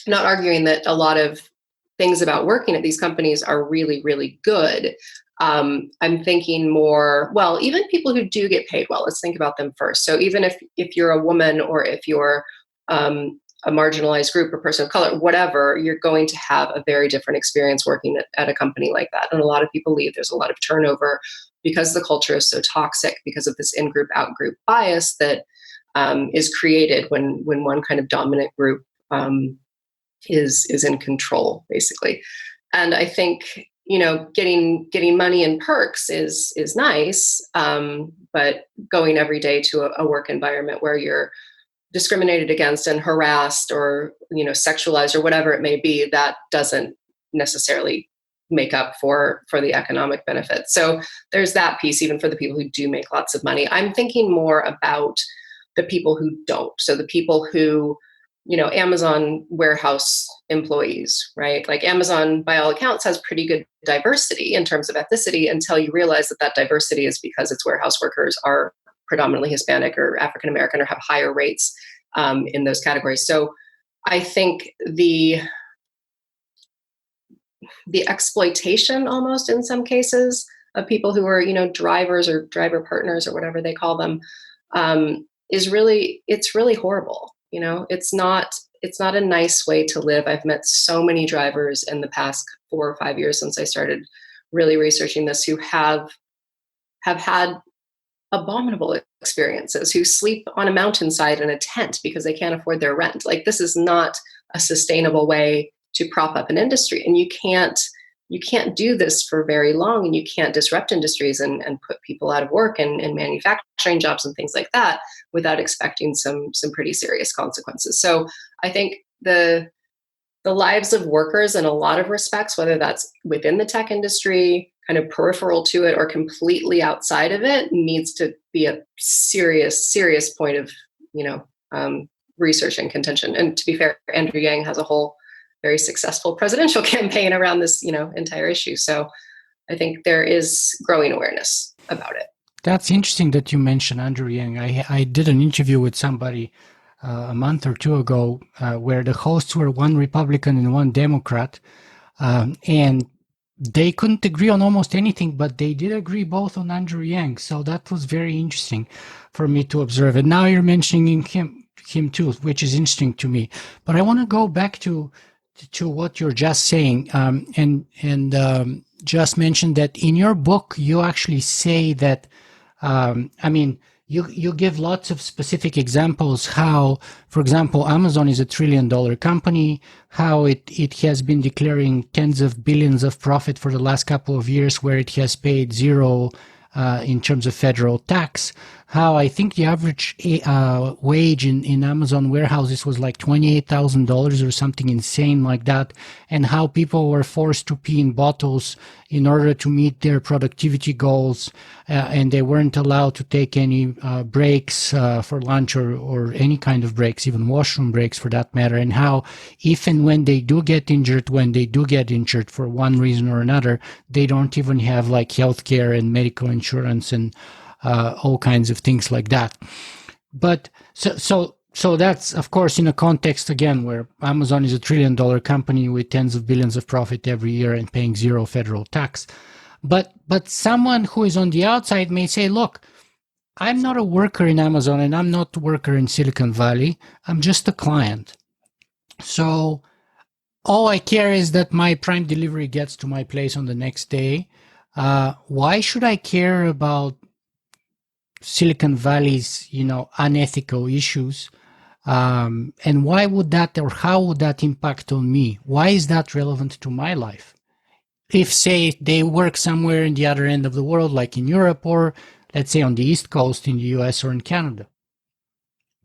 Not arguing that a lot of things about working at these companies are really, really good. I'm thinking more, well, even people who do get paid well, let's think about them first. So even if you're a woman, or if you're a marginalized group or person of color, whatever, you're going to have a very different experience working at a company like that. And a lot of people leave. There's a lot of turnover because the culture is so toxic, because of this in-group, out-group bias that is created when one kind of dominant group is in control, basically. And I think, getting money and perks is nice, but going every day to a work environment where you're discriminated against and harassed, or sexualized, or whatever it may be, that doesn't necessarily make up for the economic benefits. So there's that piece, even for the people who do make lots of money. I'm thinking more about the people who don't. So the people who, Amazon warehouse employees, right? Like Amazon, by all accounts, has pretty good diversity in terms of ethnicity, until you realize that diversity is because its warehouse workers are predominantly Hispanic or African American, or have higher rates in those categories. So I think the exploitation, almost in some cases, of people who are, drivers or driver partners or whatever they call them, it's really horrible. It's not a nice way to live. I've met so many drivers in the past 4 or 5 years since I started really researching this, who have had abominable experiences, who sleep on a mountainside in a tent because they can't afford their rent. Like, this is not a sustainable way to prop up an industry. And you can't do this for very long, and you can't disrupt industries and put people out of work and manufacturing jobs and things like that without expecting some pretty serious consequences. So I think the lives of workers, in a lot of respects, whether that's within the tech industry, kind of peripheral to it, or completely outside of it, needs to be a serious point of research and contention. And to be fair, Andrew Yang has a whole very successful presidential campaign around this entire issue. So I think there is growing awareness about it. That's interesting that you mentioned Andrew Yang. I did an interview with somebody a month or two ago where the hosts were one Republican and one Democrat, and they couldn't agree on almost anything, but they did agree both on Andrew Yang. So that was very interesting for me to observe. And now you're mentioning him too, which is interesting to me. But I want to go back to what you're just saying, and just mention that in your book you actually say that, you give lots of specific examples how, for example, Amazon is $1 trillion company, how it has been declaring tens of billions of profit for the last couple of years, where it has paid zero in terms of federal tax, how I think the average wage in Amazon warehouses was like $28,000 or something insane like that, and how people were forced to pee in bottles in order to meet their productivity goals, and they weren't allowed to take any breaks for lunch or any kind of breaks, even washroom breaks for that matter, and how if and when they do get injured, for one reason or another, they don't even have like healthcare and medical insurance and all kinds of things like that. But so that's, of course, in a context, again, where Amazon is $1 trillion company with tens of billions of profit every year and paying zero federal tax. But someone who is on the outside may say, look, I'm not a worker in Amazon and I'm not a worker in Silicon Valley. I'm just a client. So all I care is that my Prime delivery gets to my place on the next day. Why should I care about Silicon Valley's, unethical issues? And why would that, or how would that impact on me? Why is that relevant to my life? If, say, they work somewhere in the other end of the world, like in Europe, or let's say on the East Coast in the US or in Canada.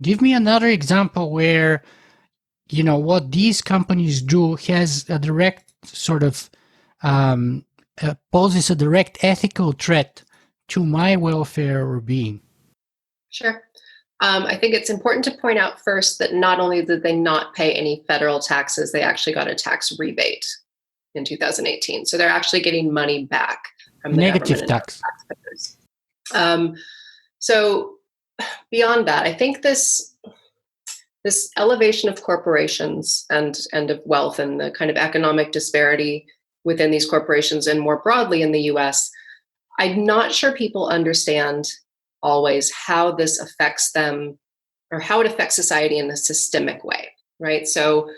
Give me another example where, what these companies do has a direct sort of poses a direct ethical threat to my welfare or being. Sure. I think it's important to point out first that not only did they not pay any federal taxes, they actually got a tax rebate in 2018. So they're actually getting money back from the negative government tax. And taxpayers. So beyond that, I think this elevation of corporations and of wealth and the kind of economic disparity within these corporations and more broadly in the US, I'm not sure people understand always how this affects them or how it affects society in a systemic way, right? So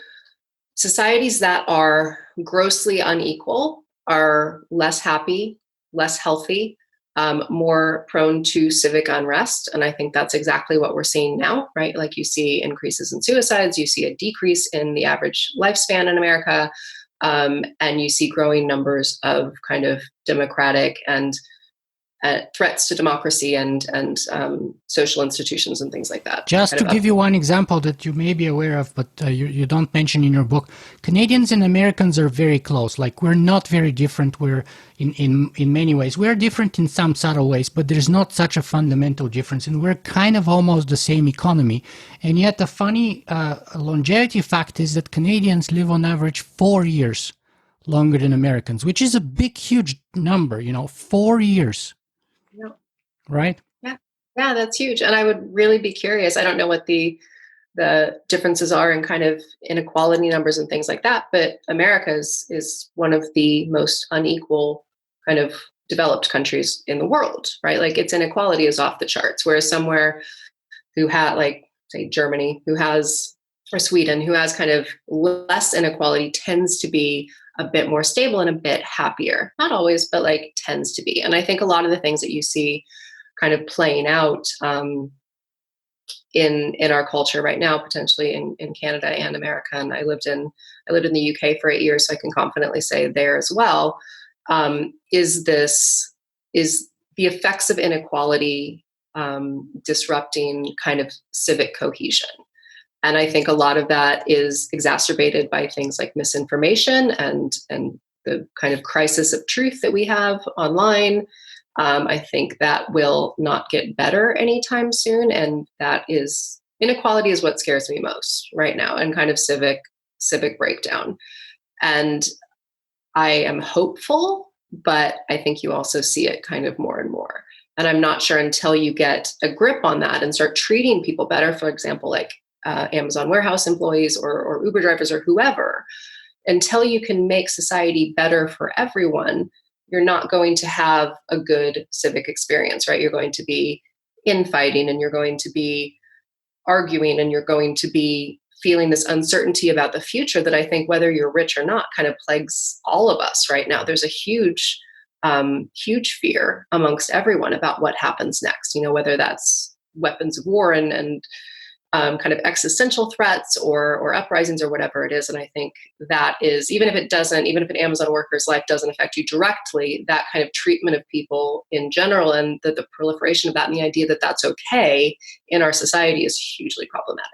societies that are grossly unequal are less happy, less healthy, more prone to civic unrest. And I think that's exactly what we're seeing now, right? Like you see increases in suicides, you see a decrease in the average lifespan in America, and you see growing numbers of kind of democratic and threats to democracy and social institutions and things like that. Just to give you one example that you may be aware of, but you don't mention in your book, Canadians and Americans are very close. Like, we're not very different. We're in many ways. We're different in some subtle ways, but there's not such a fundamental difference. And we're kind of almost the same economy. And yet the funny longevity fact is that Canadians live on average 4 years longer than Americans, which is a big, huge number, 4 years. Yeah. Right? Yeah, that's huge. And I would really be curious. I don't know what the differences are in kind of inequality numbers and things like that, but America is one of the most unequal kind of developed countries in the world, right? Like, its inequality is off the charts. Whereas somewhere who had, like, say, Germany, who has, or Sweden, who has kind of less inequality, tends to be a bit more stable and a bit happier. Not always, but like tends to be. And I think a lot of the things that you see kind of playing out in our culture right now, potentially in Canada and America, and I lived in the UK for 8 years, so I can confidently say there as well, is the effects of inequality disrupting kind of civic cohesion. And I think a lot of that is exacerbated by things like misinformation and the kind of crisis of truth that we have online. I think that will not get better anytime soon. And inequality is what scares me most right now, and kind of civic breakdown. And I am hopeful, but I think you also see it kind of more and more. And I'm not sure until you get a grip on that and start treating people better, for example, like Amazon warehouse employees or Uber drivers or whoever, until you can make society better for everyone, you're not going to have a good civic experience, right? You're going to be infighting, and you're going to be arguing, and you're going to be feeling this uncertainty about the future that I think, whether you're rich or not, kind of plagues all of us right now. There's a huge fear amongst everyone about what happens next, whether that's weapons of war and kind of existential threats or uprisings or whatever it is. And I think that is, even if an Amazon worker's life doesn't affect you directly, that kind of treatment of people in general and the proliferation of that and the idea that that's okay in our society is hugely problematic.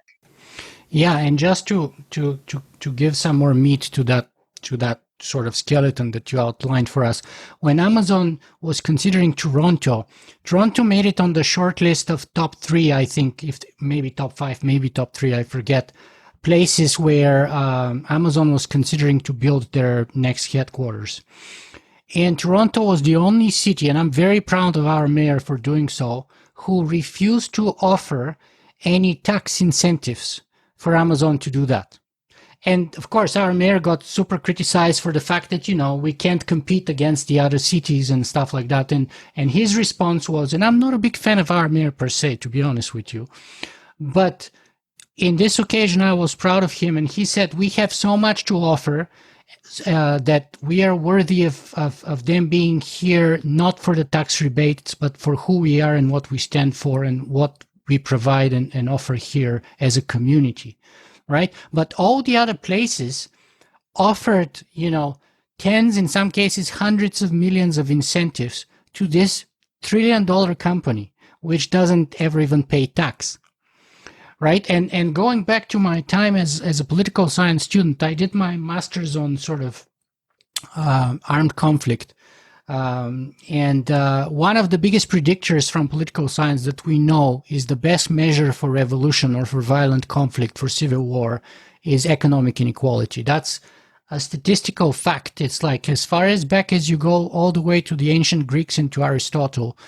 Yeah, and just to give some more meat to that sort of skeleton that you outlined for us, when Amazon was considering Toronto made it on the short list of top 3, I think, if maybe top 5, maybe top 3, I forget, places where Amazon was considering to build their next headquarters. And Toronto was the only city, and I'm very proud of our mayor for doing so, who refused to offer any tax incentives for Amazon to do that. And of course, our mayor got super criticized for the fact that, we can't compete against the other cities and stuff like that. And his response was, and I'm not a big fan of our mayor per se, to be honest with you, but in this occasion, I was proud of him. And he said, we have so much to offer that we are worthy of them being here, not for the tax rebates, but for who we are and what we stand for and what we provide and offer here as a community, right? But all the other places offered, tens, in some cases, hundreds of millions of incentives to this $1 trillion company, which doesn't ever even pay tax. Right. And going back to my time as a political science student, I did my master's on sort of armed conflict. And one of the biggest predictors from political science that we know is the best measure for revolution or for violent conflict, for civil war, is economic inequality. That's a statistical fact. It's like as far as back as you go, all the way to the ancient Greeks and to Aristotle,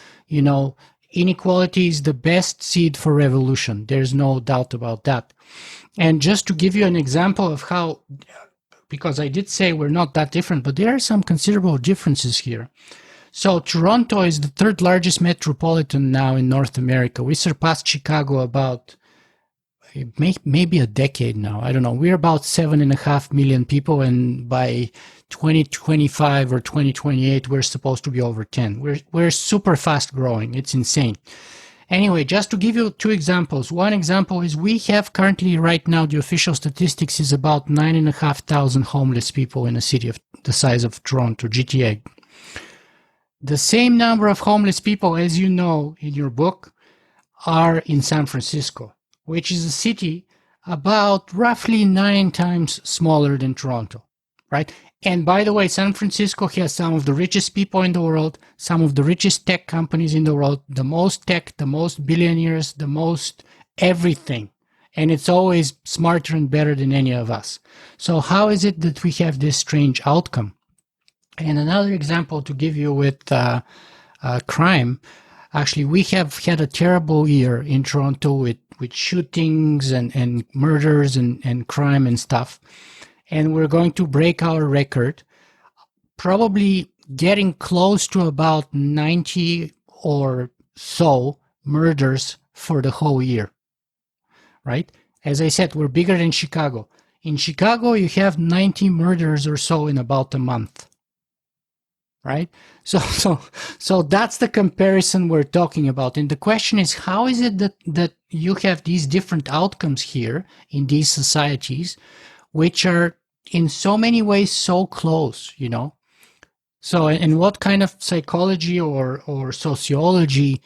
inequality is the best seed for revolution. There's no doubt about that. And just to give you an example of how, because I did say we're not that different, but there are some considerable differences here. So Toronto is the third largest metropolitan now in North America. We surpassed Chicago about maybe a decade now. I don't know. We're about 7.5 million people, and by 2025 or 2028, we're supposed to be over 10. We're super fast growing. It's insane. Anyway, just to give you two examples. One example is we have currently right now, the official statistics is about 9,500 homeless people in a city of the size of Toronto, GTA. The same number of homeless people, as you know in your book, are in San Francisco, which is a city about roughly 9 times smaller than Toronto, right? And by the way, San Francisco has some of the richest people in the world, some of the richest tech companies in the world, the most tech, the most billionaires, the most everything. And it's always smarter and better than any of us. So how is it that we have this strange outcome? And another example to give you with crime, actually, we have had a terrible year in Toronto with shootings and murders and crime and stuff. And we're going to break our record, probably getting close to about 90 or so murders for the whole year, right? As I said, we're bigger than Chicago. In Chicago, you have 90 murders or so in about a month, right? So that's the comparison we're talking about. And the question is, how is it that you have these different outcomes here in these societies, which are in so many ways so close, So, and what kind of psychology or sociology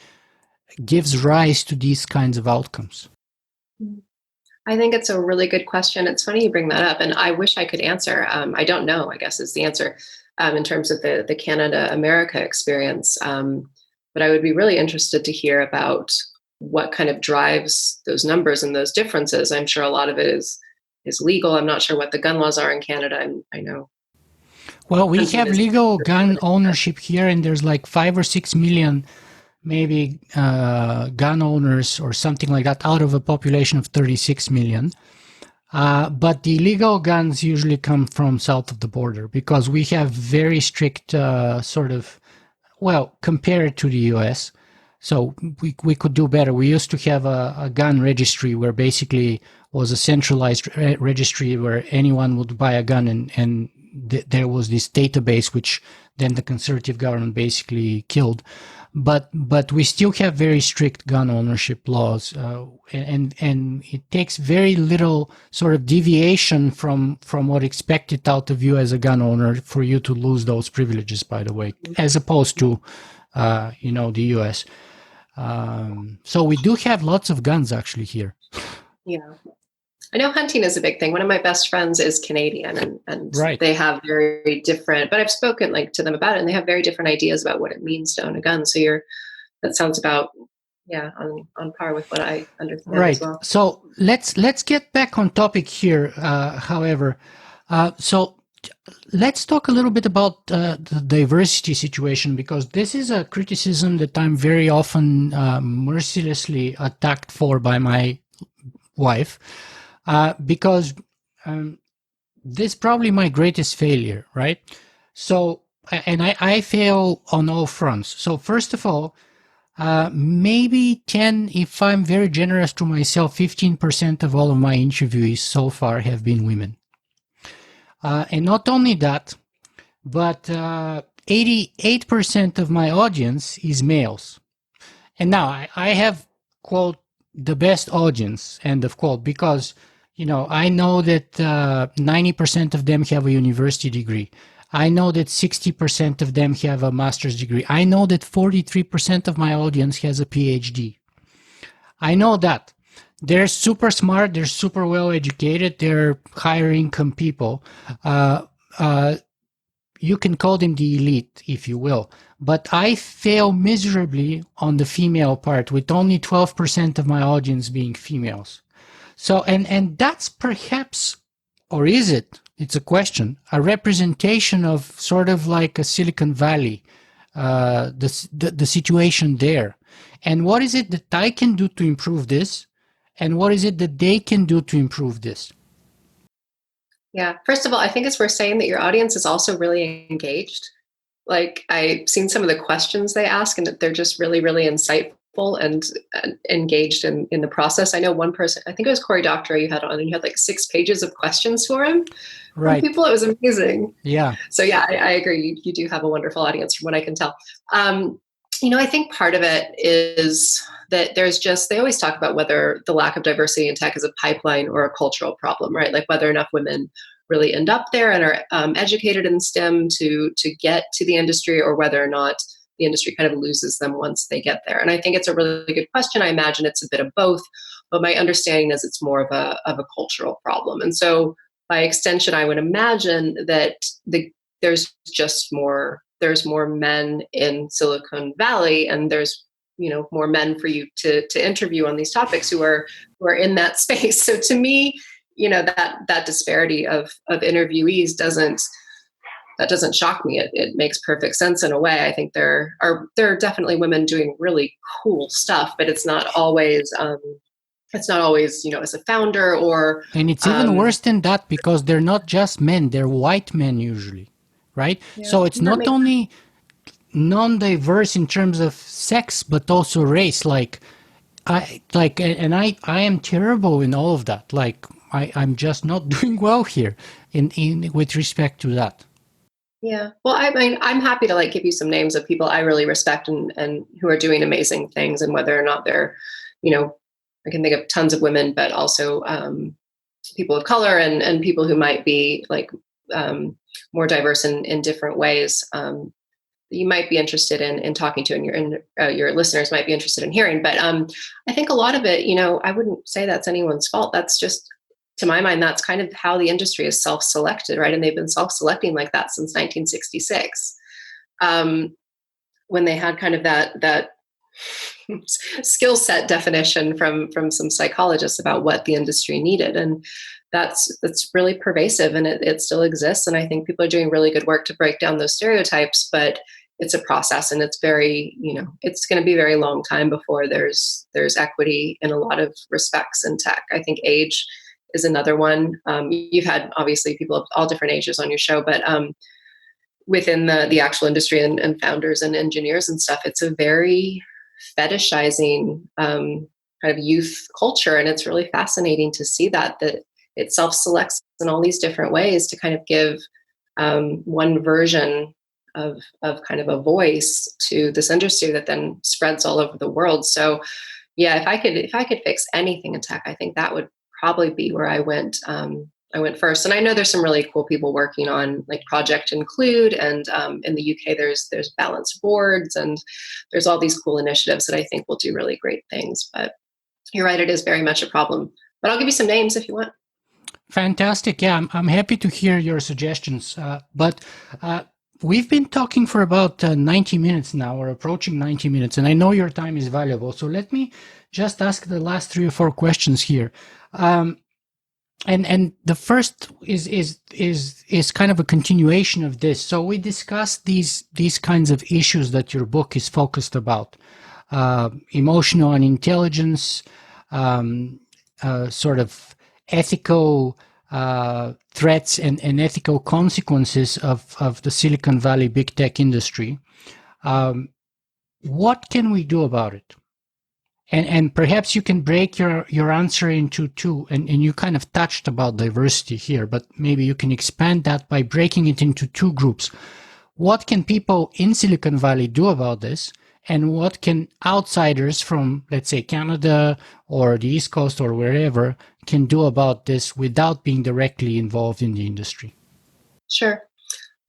gives rise to these kinds of outcomes? I think it's a really good question. It's funny you bring that up, and I wish I could answer. I don't know, I guess is the answer in terms of the Canada-America experience. But I would be really interested to hear about what kind of drives those numbers and those differences. I'm sure a lot of it is legal. I'm not sure what the gun laws are in Canada. I know. Well, we have legal gun ownership here, and there's like 5 or 6 million maybe gun owners or something like that out of a population of 36 million. But the illegal guns usually come from south of the border because we have very strict compared to the US. So we could do better. We used to have a gun registry where basically was a centralized registry where anyone would buy a gun and there was this database which then the conservative government basically killed. But we still have very strict gun ownership laws, and it takes very little sort of deviation from what expected out of you as a gun owner for you to lose those privileges, by the way, as opposed to the US. So we do have lots of guns actually here. Yeah. I know hunting is a big thing. One of my best friends is Canadian, and right. They have very different, but I've spoken to them about it, and they have very different ideas about what it means to own a gun. So that sounds about, on par with what I understand right. as well. So let's get back on topic here, however. So let's talk a little bit about the diversity situation, because this is a criticism that I'm very often mercilessly attacked for by my wife. Because this is probably my greatest failure, right? So, and I fail on all fronts. So first of all, maybe 10, if I'm very generous to myself, 15% of all of my interviewees so far have been women. And not only that, but 88% of my audience is males. And now I have, quote, the best audience, end of quote, because, I know that 90% of them have a university degree. I know that 60% of them have a master's degree. I know that 43% of my audience has a PhD. I know that. They're super smart, they're super well educated, they're higher income people. Uh, uh, you can call them the elite, if you will. But I fail miserably on the female part, with only 12% of my audience being females. So, and that's perhaps, or is it? It's a question. A representation of sort of like a Silicon Valley, the situation there. And what is it that I can do to improve this? And what is it that they can do to improve this? Yeah. First of all, I think it's worth saying that your audience is also really engaged. Like, I've seen some of the questions they ask, and that they're just really, really insightful and engaged in the process. I know one person, I think it was Cory Doctorow, you had on, and you had like 6 pages of questions for him from Right. people. It was amazing. Yeah. So yeah, I agree. You do have a wonderful audience from what I can tell. I think part of it is that they always talk about whether the lack of diversity in tech is a pipeline or a cultural problem, right? Like whether enough women really end up there and are educated in STEM to get to the industry, or whether or not the industry kind of loses them once they get there. And I think it's a really good question. I imagine it's a bit of both, but my understanding is it's more of a cultural problem. And so by extension, I would imagine that there's more men in Silicon Valley, and there's more men for you to interview on these topics who are in that space. So to me, that disparity of interviewees doesn't shock me. It makes perfect sense in a way. I think there are definitely women doing really cool stuff, but it's not always as a founder or. And it's even worse than that, because they're not just men, they're white men usually, right? Yeah, So it's not only non-diverse in terms of sex, but also race. I am terrible in all of that. Like I'm just not doing well here in with respect to that. Yeah. Well, I mean, I'm happy to give you some names of people I really respect and who are doing amazing things, and whether or not they're, I can think of tons of women, but also people of color and people who might be more diverse in different ways. You might be interested in talking to, and your listeners might be interested in hearing. But I think a lot of it, I wouldn't say that's anyone's fault. That's just, to my mind, that's kind of how the industry is self-selected, right? And they've been self-selecting like that since 1966, when they had kind of that skill set definition from some psychologists about what the industry needed. And that's really pervasive, and it still exists. And I think people are doing really good work to break down those stereotypes, but it's a process, and it's very, it's going to be a very long time before there's equity in a lot of respects in tech. I think age is another one. You've had obviously people of all different ages on your show, but within the actual industry and founders and engineers and stuff, it's a very fetishizing kind of youth culture. And it's really fascinating to see that it self-selects in all these different ways to kind of give one version of kind of a voice to this industry that then spreads all over the world. So yeah, if I could fix anything in tech, I think that would probably be where I went first. And I know there's some really cool people working on like Project Include, and in the UK there's balanced boards, and there's all these cool initiatives that I think will do really great things. But you're right, it is very much a problem. But I'll give you some names if you want. Fantastic. Yeah, I'm happy to hear your suggestions. But we've been talking for about 90 minutes now, or approaching 90 minutes, and I know your time is valuable. So let me just ask the last 3 or 4 questions here. And the first is kind of a continuation of this. So we discussed these kinds of issues that your book is focused about: emotional unintelligence, sort of ethical threats and ethical consequences of the Silicon Valley big tech industry. What can we do about it? And perhaps you can break your answer into two, and you kind of touched about diversity here, but maybe you can expand that by breaking it into two groups. What can people in Silicon Valley do about this? And what can outsiders from, let's say, Canada or the East Coast or wherever can do about this without being directly involved in the industry? Sure.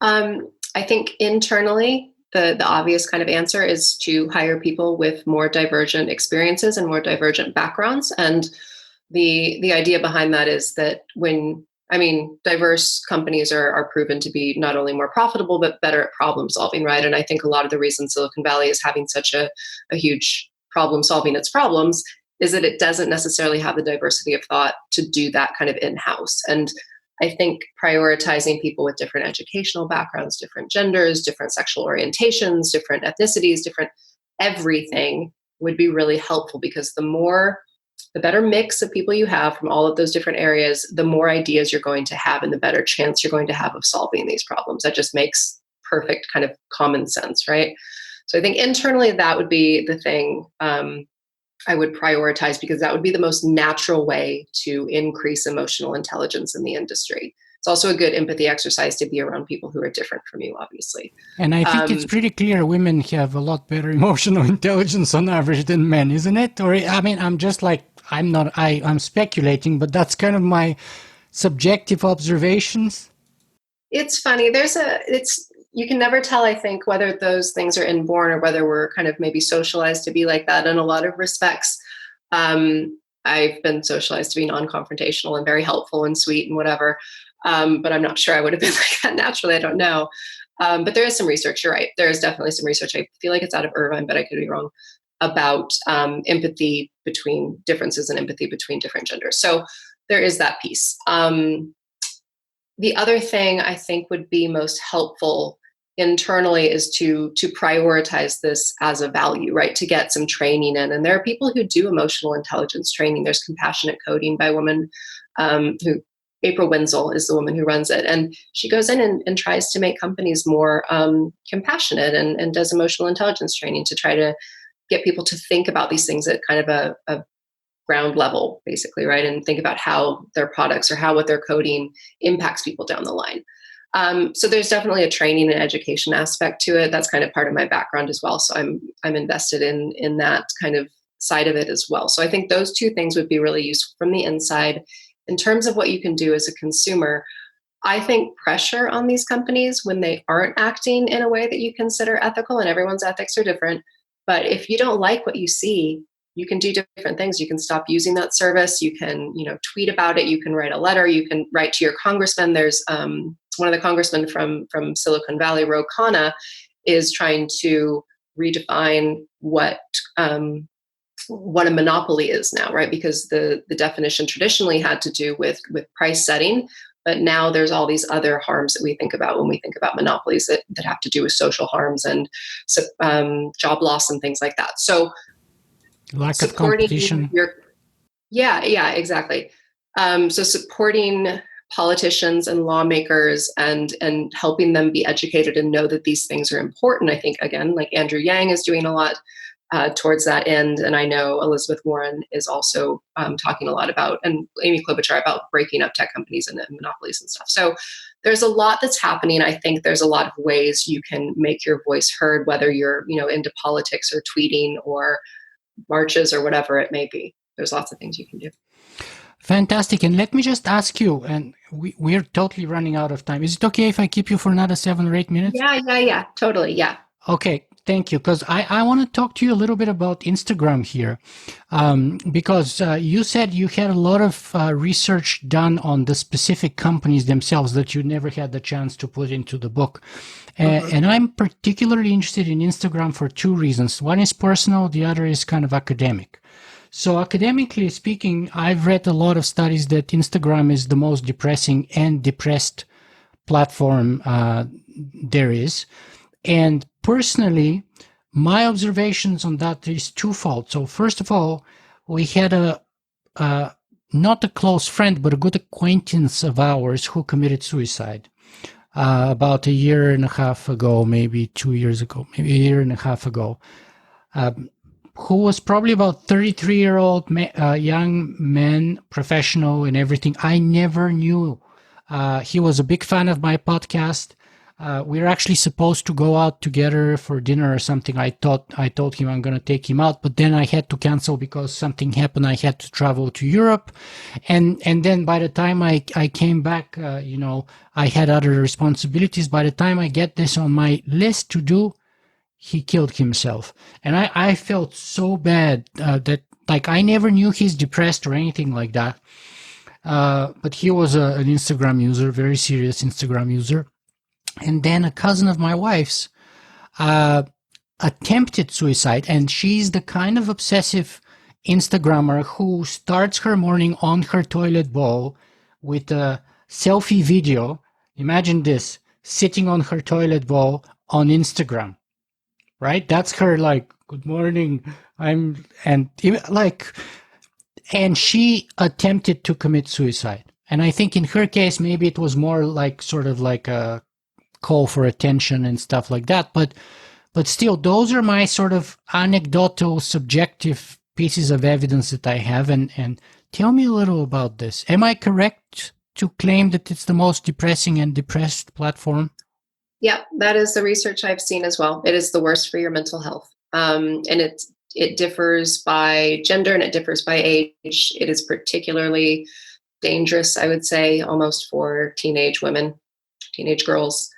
I think internally, the obvious kind of answer is to hire people with more divergent experiences and more divergent backgrounds. And the idea behind that is that diverse companies are proven to be not only more profitable, but better at problem solving, right? And I think a lot of the reason Silicon Valley is having such a huge problem solving its problems is that it doesn't necessarily have the diversity of thought to do that kind of in-house. And I think prioritizing people with different educational backgrounds, different genders, different sexual orientations, different ethnicities, different everything would be really helpful, because the better mix of people you have from all of those different areas, the more ideas you're going to have and the better chance you're going to have of solving these problems. That just makes perfect kind of common sense, right? So I think internally that would be the thing I would prioritize, because that would be the most natural way to increase emotional intelligence in the industry. It's also a good empathy exercise to be around people who are different from you, obviously. And I think it's pretty clear women have a lot better emotional intelligence on average than men, isn't it? Or, I mean, I'm speculating, but that's kind of my subjective observations. It's funny. You can never tell, I think, whether those things are inborn or whether we're kind of maybe socialized to be like that in a lot of respects. I've been socialized to be non-confrontational and very helpful and sweet and whatever. But I'm not sure I would have been like that naturally. I don't know. But there is some research. You're right. There is definitely some research. I feel like it's out of Irvine, but I could be wrong, about empathy between differences and empathy between different genders. So there is that piece. The other thing I think would be most helpful internally is to prioritize this as a value, right? To get some training in. And there are people who do emotional intelligence training. There's compassionate coding by a woman who April Wenzel is the woman who runs it. And she goes in and tries to make companies more compassionate and does emotional intelligence training to try to get people to think about these things at kind of a ground level, basically, right? And think about how their products or how what they're coding impacts people down the line. So there's definitely a training and education aspect to it. That's kind of part of my background as well. So I'm invested in that kind of side of it as well. So I think those two things would be really useful from the inside. In terms of what you can do as a consumer, I think pressure on these companies when they aren't acting in a way that you consider ethical, and everyone's ethics are different. But if you don't like what you see, you can do different things. You can stop using that service. You can, tweet about it. You can write a letter. You can write to your congressman. There's one of the congressmen from Silicon Valley, Ro Khanna, is trying to redefine what a monopoly is now, right? Because the definition traditionally had to do with price setting, but now there's all these other harms that we think about when we think about monopolies that have to do with social harms and job loss and things like that. So lack of competition. Yeah, exactly. So supporting politicians and lawmakers and helping them be educated and know that these things are important. I think, again, like Andrew Yang is doing a lot towards that end. And I know Elizabeth Warren is also talking a lot about, and Amy Klobuchar, about breaking up tech companies and monopolies and stuff. So there's a lot that's happening. I think there's a lot of ways you can make your voice heard, whether you're, into politics or tweeting or marches or whatever it may be. There's lots of things you can do. Fantastic. And let me just ask you, and we're totally running out of time. Is it okay if I keep you for another 7 or 8 minutes? Yeah. Totally. Yeah. Okay. Thank you. Because I want to talk to you a little bit about Instagram here. Because you said you had a lot of research done on the specific companies themselves that you never had the chance to put into the book. And I'm particularly interested in Instagram for two reasons. One is personal. The other is kind of academic. So academically speaking, I've read a lot of studies that Instagram is the most depressing and depressed platform there is. And personally, my observations on that is twofold. So first of all, we had a not a close friend, but a good acquaintance of ours who committed suicide about a year and a half ago, maybe 2 years ago, maybe a year and a half ago. Who was probably about 33-year-old young man, professional and everything. I never knew. He was a big fan of my podcast. We were actually supposed to go out together for dinner or something. I told him I'm going to take him out, but then I had to cancel because something happened. I had to travel to Europe. And then by the time I came back, I had other responsibilities. By the time I get this on my list to do, he killed himself. And I felt so bad that, like, I never knew he's depressed or anything like that. But he was an Instagram user, very serious Instagram user. And then a cousin of my wife's attempted suicide. And she's the kind of obsessive Instagrammer who starts her morning on her toilet bowl with a selfie video. Imagine this, sitting on her toilet bowl on Instagram. Right? That's her, like, good morning. And she attempted to commit suicide. And I think in her case, maybe it was more like sort of like a call for attention and stuff like that. But still, those are my sort of anecdotal, subjective pieces of evidence that I have. And tell me a little about this. Am I correct to claim that it's the most depressing and depressed platform? Yeah, that is the research I've seen as well. It is the worst for your mental health. And it differs by gender and it differs by age. It is particularly dangerous, I would say, almost for teenage women, teenage girls.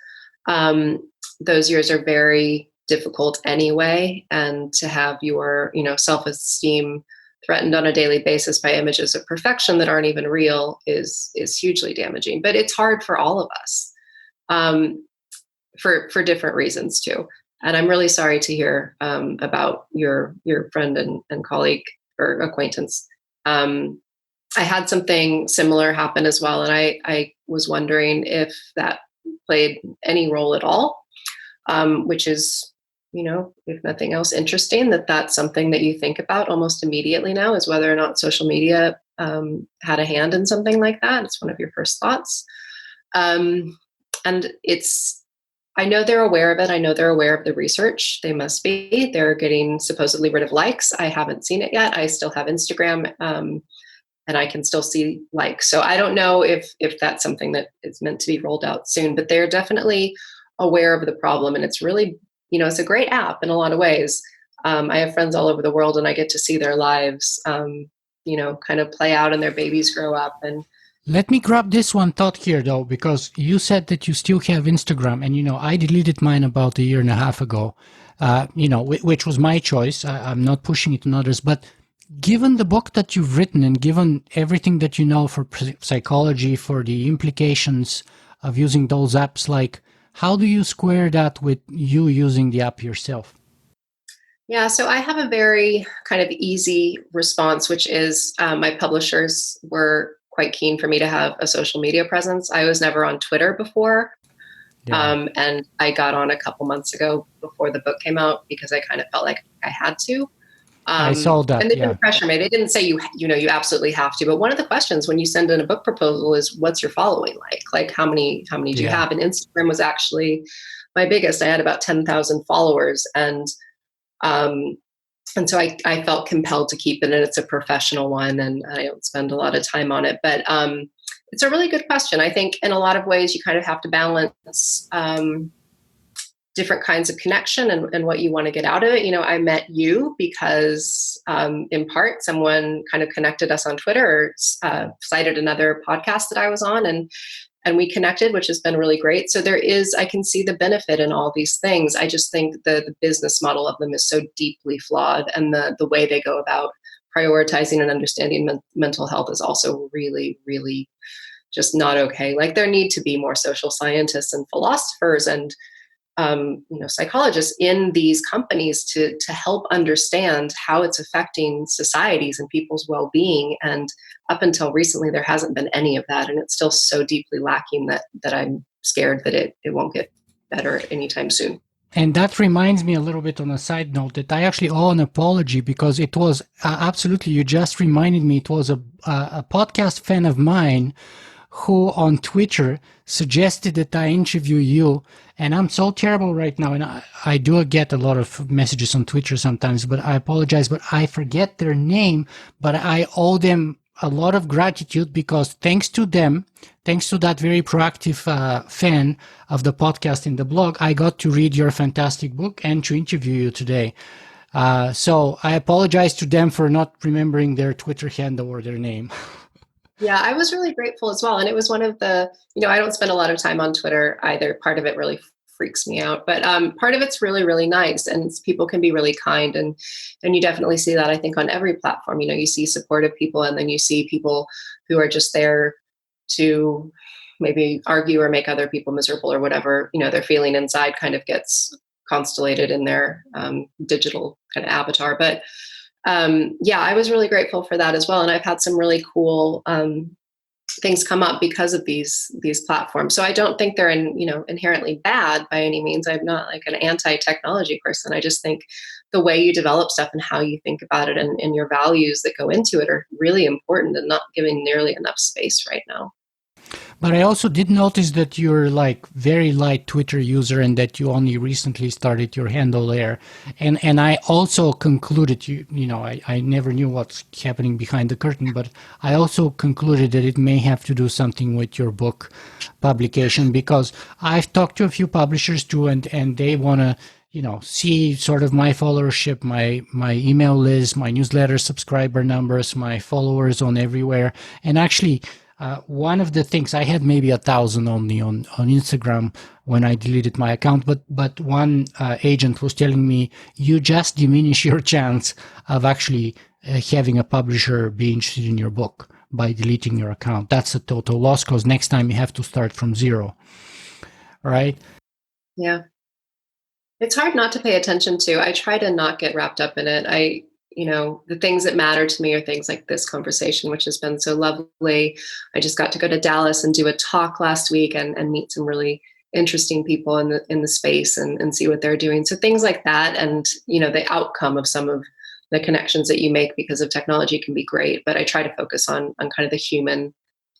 Those years are very difficult anyway. And to have your, self-esteem threatened on a daily basis by images of perfection that aren't even real is hugely damaging. But it's hard for all of us. For different reasons too. And I'm really sorry to hear about your friend and colleague or acquaintance. I had something similar happen as well, and I was wondering if that played any role at all, which is, if nothing else, interesting that's something that you think about almost immediately now, is whether or not social media had a hand in something like that. It's one of your first thoughts. And I know they're aware of it. I know they're aware of the research. They must be. They're getting supposedly rid of likes. I haven't seen it yet. I still have Instagram, and I can still see likes. So I don't know if that's something that is meant to be rolled out soon, but they're definitely aware of the problem. And it's really, it's a great app in a lot of ways. I have friends all over the world and I get to see their lives, kind of play out and their babies grow up. And let me grab this one thought here, though, because you said that you still have Instagram, and I deleted mine about a year and a half ago. Which was my choice. I'm not pushing it on others, but given the book that you've written and given everything that you know for psychology, for the implications of using those apps, like, how do you square that with you using the app yourself? Yeah, so I have a very kind of easy response, which is my publishers were quite keen for me to have a social media presence. I was never on Twitter before. Yeah. And I got on a couple months ago before the book came out because I kind of felt like I had to. I saw that. And they Yeah. didn't pressure me. They didn't say you absolutely have to. But one of the questions when you send in a book proposal is, what's your following like? Like how many do you have? And Instagram was actually my biggest. I had about 10,000 followers, and so I felt compelled to keep it, and it's a professional one, and I don't spend a lot of time on it. But it's a really good question. I think in a lot of ways you kind of have to balance different kinds of connection and what you want to get out of it. I met you because in part someone kind of connected us on Twitter, or cited another podcast that I was on, and we connected, which has been really great. So I can see the benefit in all these things. I just think the business model of them is so deeply flawed, and the way they go about prioritizing and understanding mental health is also really, really just not okay. Like, there need to be more social scientists and philosophers and psychologists in these companies to help understand how it's affecting societies and people's well-being. And up until recently, there hasn't been any of that, and it's still so deeply lacking that I'm scared that it won't get better anytime soon. And that reminds me a little bit on a side note that I actually owe an apology because it was absolutely, you just reminded me, it was a podcast fan of mine who on Twitter suggested that I interview you. And I'm so terrible right now. And I do get a lot of messages on Twitter sometimes, but I apologize, but I forget their name. But I owe them a lot of gratitude because thanks to them, thanks to that very proactive fan of the podcast in the blog, I got to read your fantastic book and to interview you today. So I apologize to them for not remembering their Twitter handle or their name. Yeah, I was really grateful as well. And it was one of the, I don't spend a lot of time on Twitter either. Part of it really freaks me out, but part of it's really, really nice. And people can be really kind. And you definitely see that, I think, on every platform. You see supportive people, and then you see people who are just there to maybe argue or make other people miserable, or whatever, they're feeling inside kind of gets constellated in their digital kind of avatar. But yeah, I was really grateful for that as well. And I've had some really cool things come up because of these platforms. So I don't think they're inherently bad by any means. I'm not like an anti-technology person. I just think the way you develop stuff and how you think about it, and your values that go into it, are really important and not giving nearly enough space right now. But I also did notice that you're like very light Twitter user and that you only recently started your handle there. And I also concluded, I never knew what's happening behind the curtain, but I also concluded that it may have to do something with your book publication, because I've talked to a few publishers too, and they want to see sort of my followership, my email list, my newsletter subscriber numbers, my followers on everywhere. And actually, one of the things, I had maybe 1,000 only on Instagram when I deleted my account, but one agent was telling me, you just diminish your chance of actually having a publisher be interested in your book by deleting your account. That's a total loss, because next time you have to start from zero, right? Yeah. It's hard not to pay attention to. I try to not get wrapped up in it. The things that matter to me are things like this conversation, which has been so lovely. I just got to go to Dallas and do a talk last week, and meet some really interesting people in the space, and see what they're doing. So things like that, and the outcome of some of the connections that you make because of technology can be great. But I try to focus on kind of the human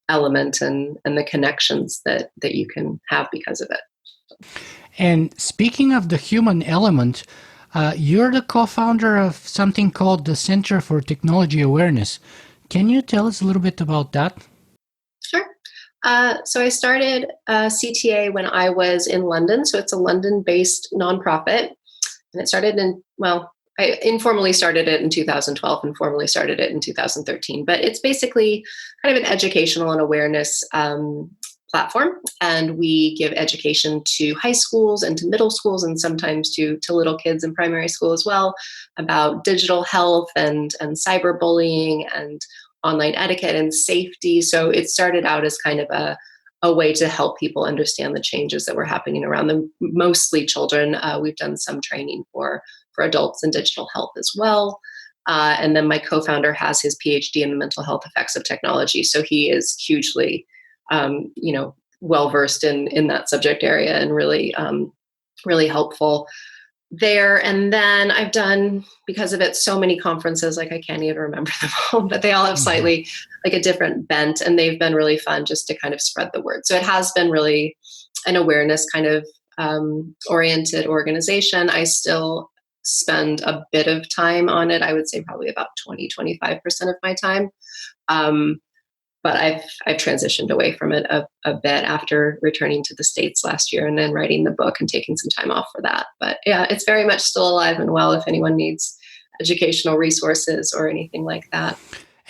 element, and the connections that you can have because of it. And speaking of the human element, you're the co-founder of something called the Center for Technology Awareness. Can you tell us a little bit about that? Sure. So I started CTA when I was in London. So it's a London-based nonprofit. And it started I informally started it in 2012 and formally started it in 2013. But it's basically kind of an educational and awareness platform, and we give education to high schools and to middle schools, and sometimes to little kids in primary school as well, about digital health and cyberbullying and online etiquette and safety. So it started out as kind of a way to help people understand the changes that were happening around them, mostly children. We've done some training for adults in digital health as well. And then my co-founder has his PhD in the mental health effects of technology. So he is hugely well-versed in that subject area, and really, really helpful there. And then I've done, because of it, so many conferences, like I can't even remember them all, but they all have slightly like a different bent, and they've been really fun just to kind of spread the word. So it has been really an awareness kind of oriented organization. I still spend a bit of time on it. I would say probably about 20-25% of my time. But I've transitioned away from it a bit after returning to the States last year, and then writing the book and taking some time off for that. But yeah, it's very much still alive and well if anyone needs educational resources or anything like that.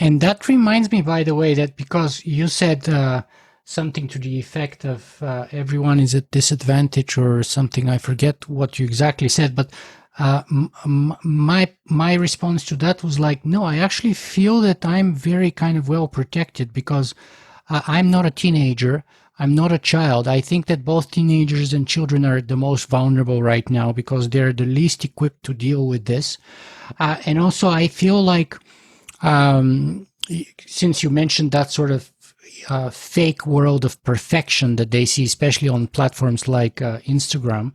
And that reminds me, by the way, that because you said something to the effect of everyone is at disadvantage or something, I forget what you exactly said, but my response to that was like, no, I actually feel that I'm very kind of well protected, because I'm not a teenager. I'm not a child. I think that both teenagers and children are the most vulnerable right now because they're the least equipped to deal with this. And also I feel like, since you mentioned that sort of fake world of perfection that they see, especially on platforms like Instagram,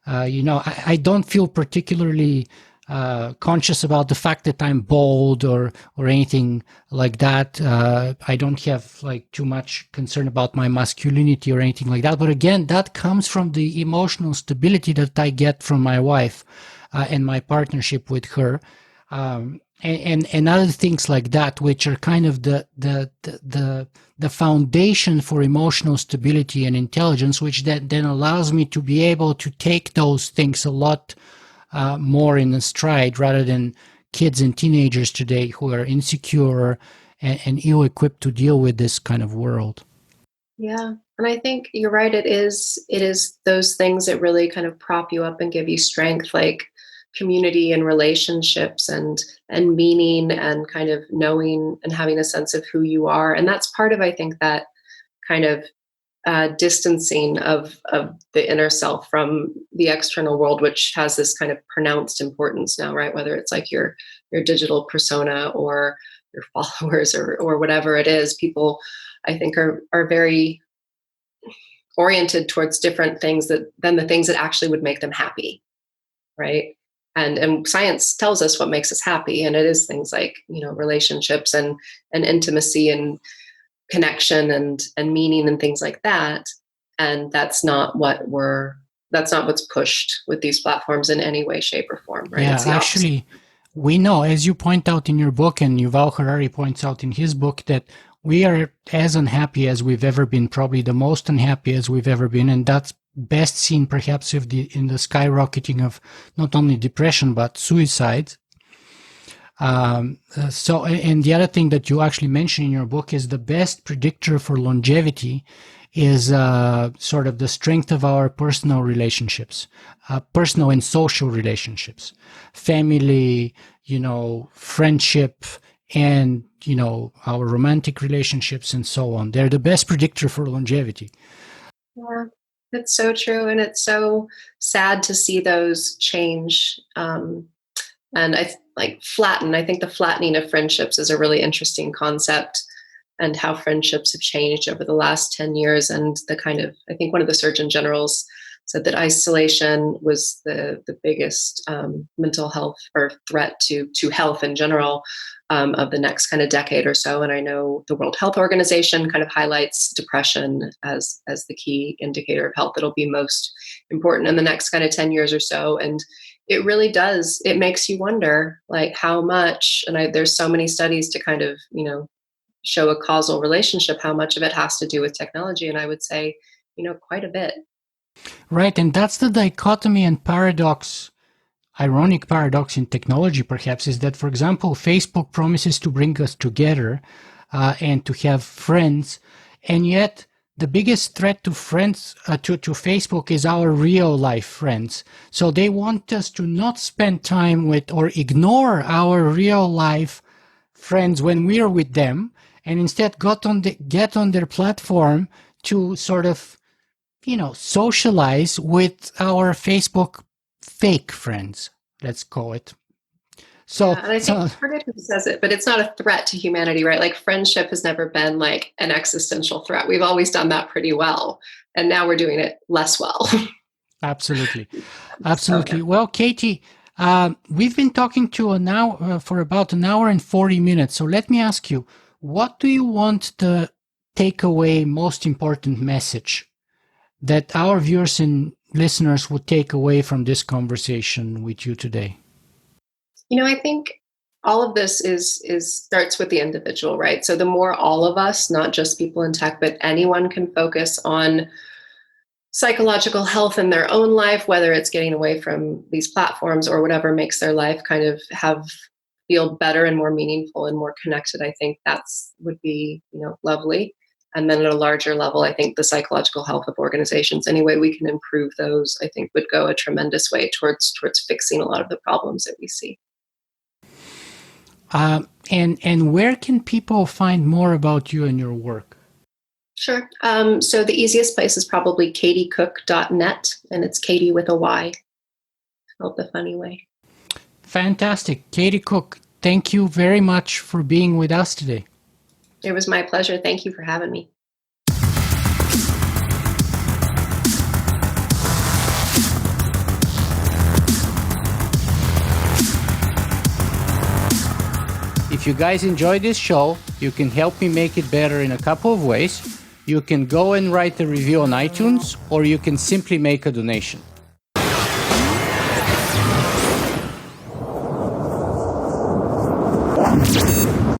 I don't feel particularly conscious about the fact that I'm bald or anything like that. I don't have like too much concern about my masculinity or anything like that. But again, that comes from the emotional stability that I get from my wife and my partnership with her. And other things like that, which are kind of the foundation for emotional stability and intelligence, which then allows me to be able to take those things a lot more in a stride, rather than kids and teenagers today who are insecure and ill-equipped to deal with this kind of world. Yeah. And I think you're right. It is those things that really kind of prop you up and give you strength, like community and relationships and meaning and kind of knowing and having a sense of who you are. And that's part of, I think, that kind of distancing of the inner self from the external world, which has this kind of pronounced importance now, right? Whether it's like your digital persona or your followers or whatever it is, people I think are very oriented towards different things than the things that actually would make them happy, right? And science tells us what makes us happy, and it is things like relationships and intimacy and connection and meaning and things like that. And that's not what's pushed with these platforms in any way, shape, or form, right? Yeah, It's the opposite. actually, we know, as you point out in your book, and Yuval Harari points out in his book, that we are as unhappy as we've ever been, probably the most unhappy as we've ever been. And that's best seen perhaps in the skyrocketing of not only depression, but suicide. And the other thing that you actually mention in your book is the best predictor for longevity is sort of the strength of our personal relationships, personal and social relationships, family, friendship, and, our romantic relationships and so on. They're the best predictor for longevity. Yeah, it's so true. And it's so sad to see those change. And flatten. I think the flattening of friendships is a really interesting concept, and how friendships have changed over the last 10 years. And I think one of the Surgeon Generals said that isolation was the biggest mental health or threat to health in general of the next kind of decade or so. And I know the World Health Organization kind of highlights depression as the key indicator of health that'll be most important in the next kind of 10 years or so. And it really does. It makes you wonder, like, how much, and there's so many studies to kind of, show a causal relationship, how much of it has to do with technology. And I would say, quite a bit. Right. And that's the dichotomy and paradox, ironic paradox in technology, perhaps, is that, for example, Facebook promises to bring us together and to have friends. And yet the biggest threat to friends, to Facebook, is our real life friends. So they want us to not spend time with or ignore our real life friends when we are with them, and instead get on their platform to sort of, socialize with our Facebook fake friends, let's call it. So, Yeah, and I think I forget who says it, but it's not a threat to humanity, right? Like, friendship has never been like an existential threat. We've always done that pretty well, and now we're doing it less well. absolutely. So, yeah. Absolutely. Well, Katy, we've been talking for about an hour and 40 minutes. So let me ask you, what do you want the takeaway most important message that our viewers and listeners would take away from this conversation with you today? I think all of this is starts with the individual, right? So the more all of us, not just people in tech, but anyone can focus on psychological health in their own life, whether it's getting away from these platforms or whatever makes their life kind of feel better and more meaningful and more connected, I think that's would be, lovely. And then at a larger level, I think the psychological health of organizations, any way we can improve those, I think would go a tremendous way towards fixing a lot of the problems that we see. And where can people find more about you and your work? Sure. So the easiest place is probably katycook.net, and it's Katy with a Y, spelled the funny way. Fantastic. Katy Cook, thank you very much for being with us today. It was my pleasure. Thank you for having me. If you guys enjoy this show, you can help me make it better in a couple of ways. You can go and write a review on iTunes, or you can simply make a donation.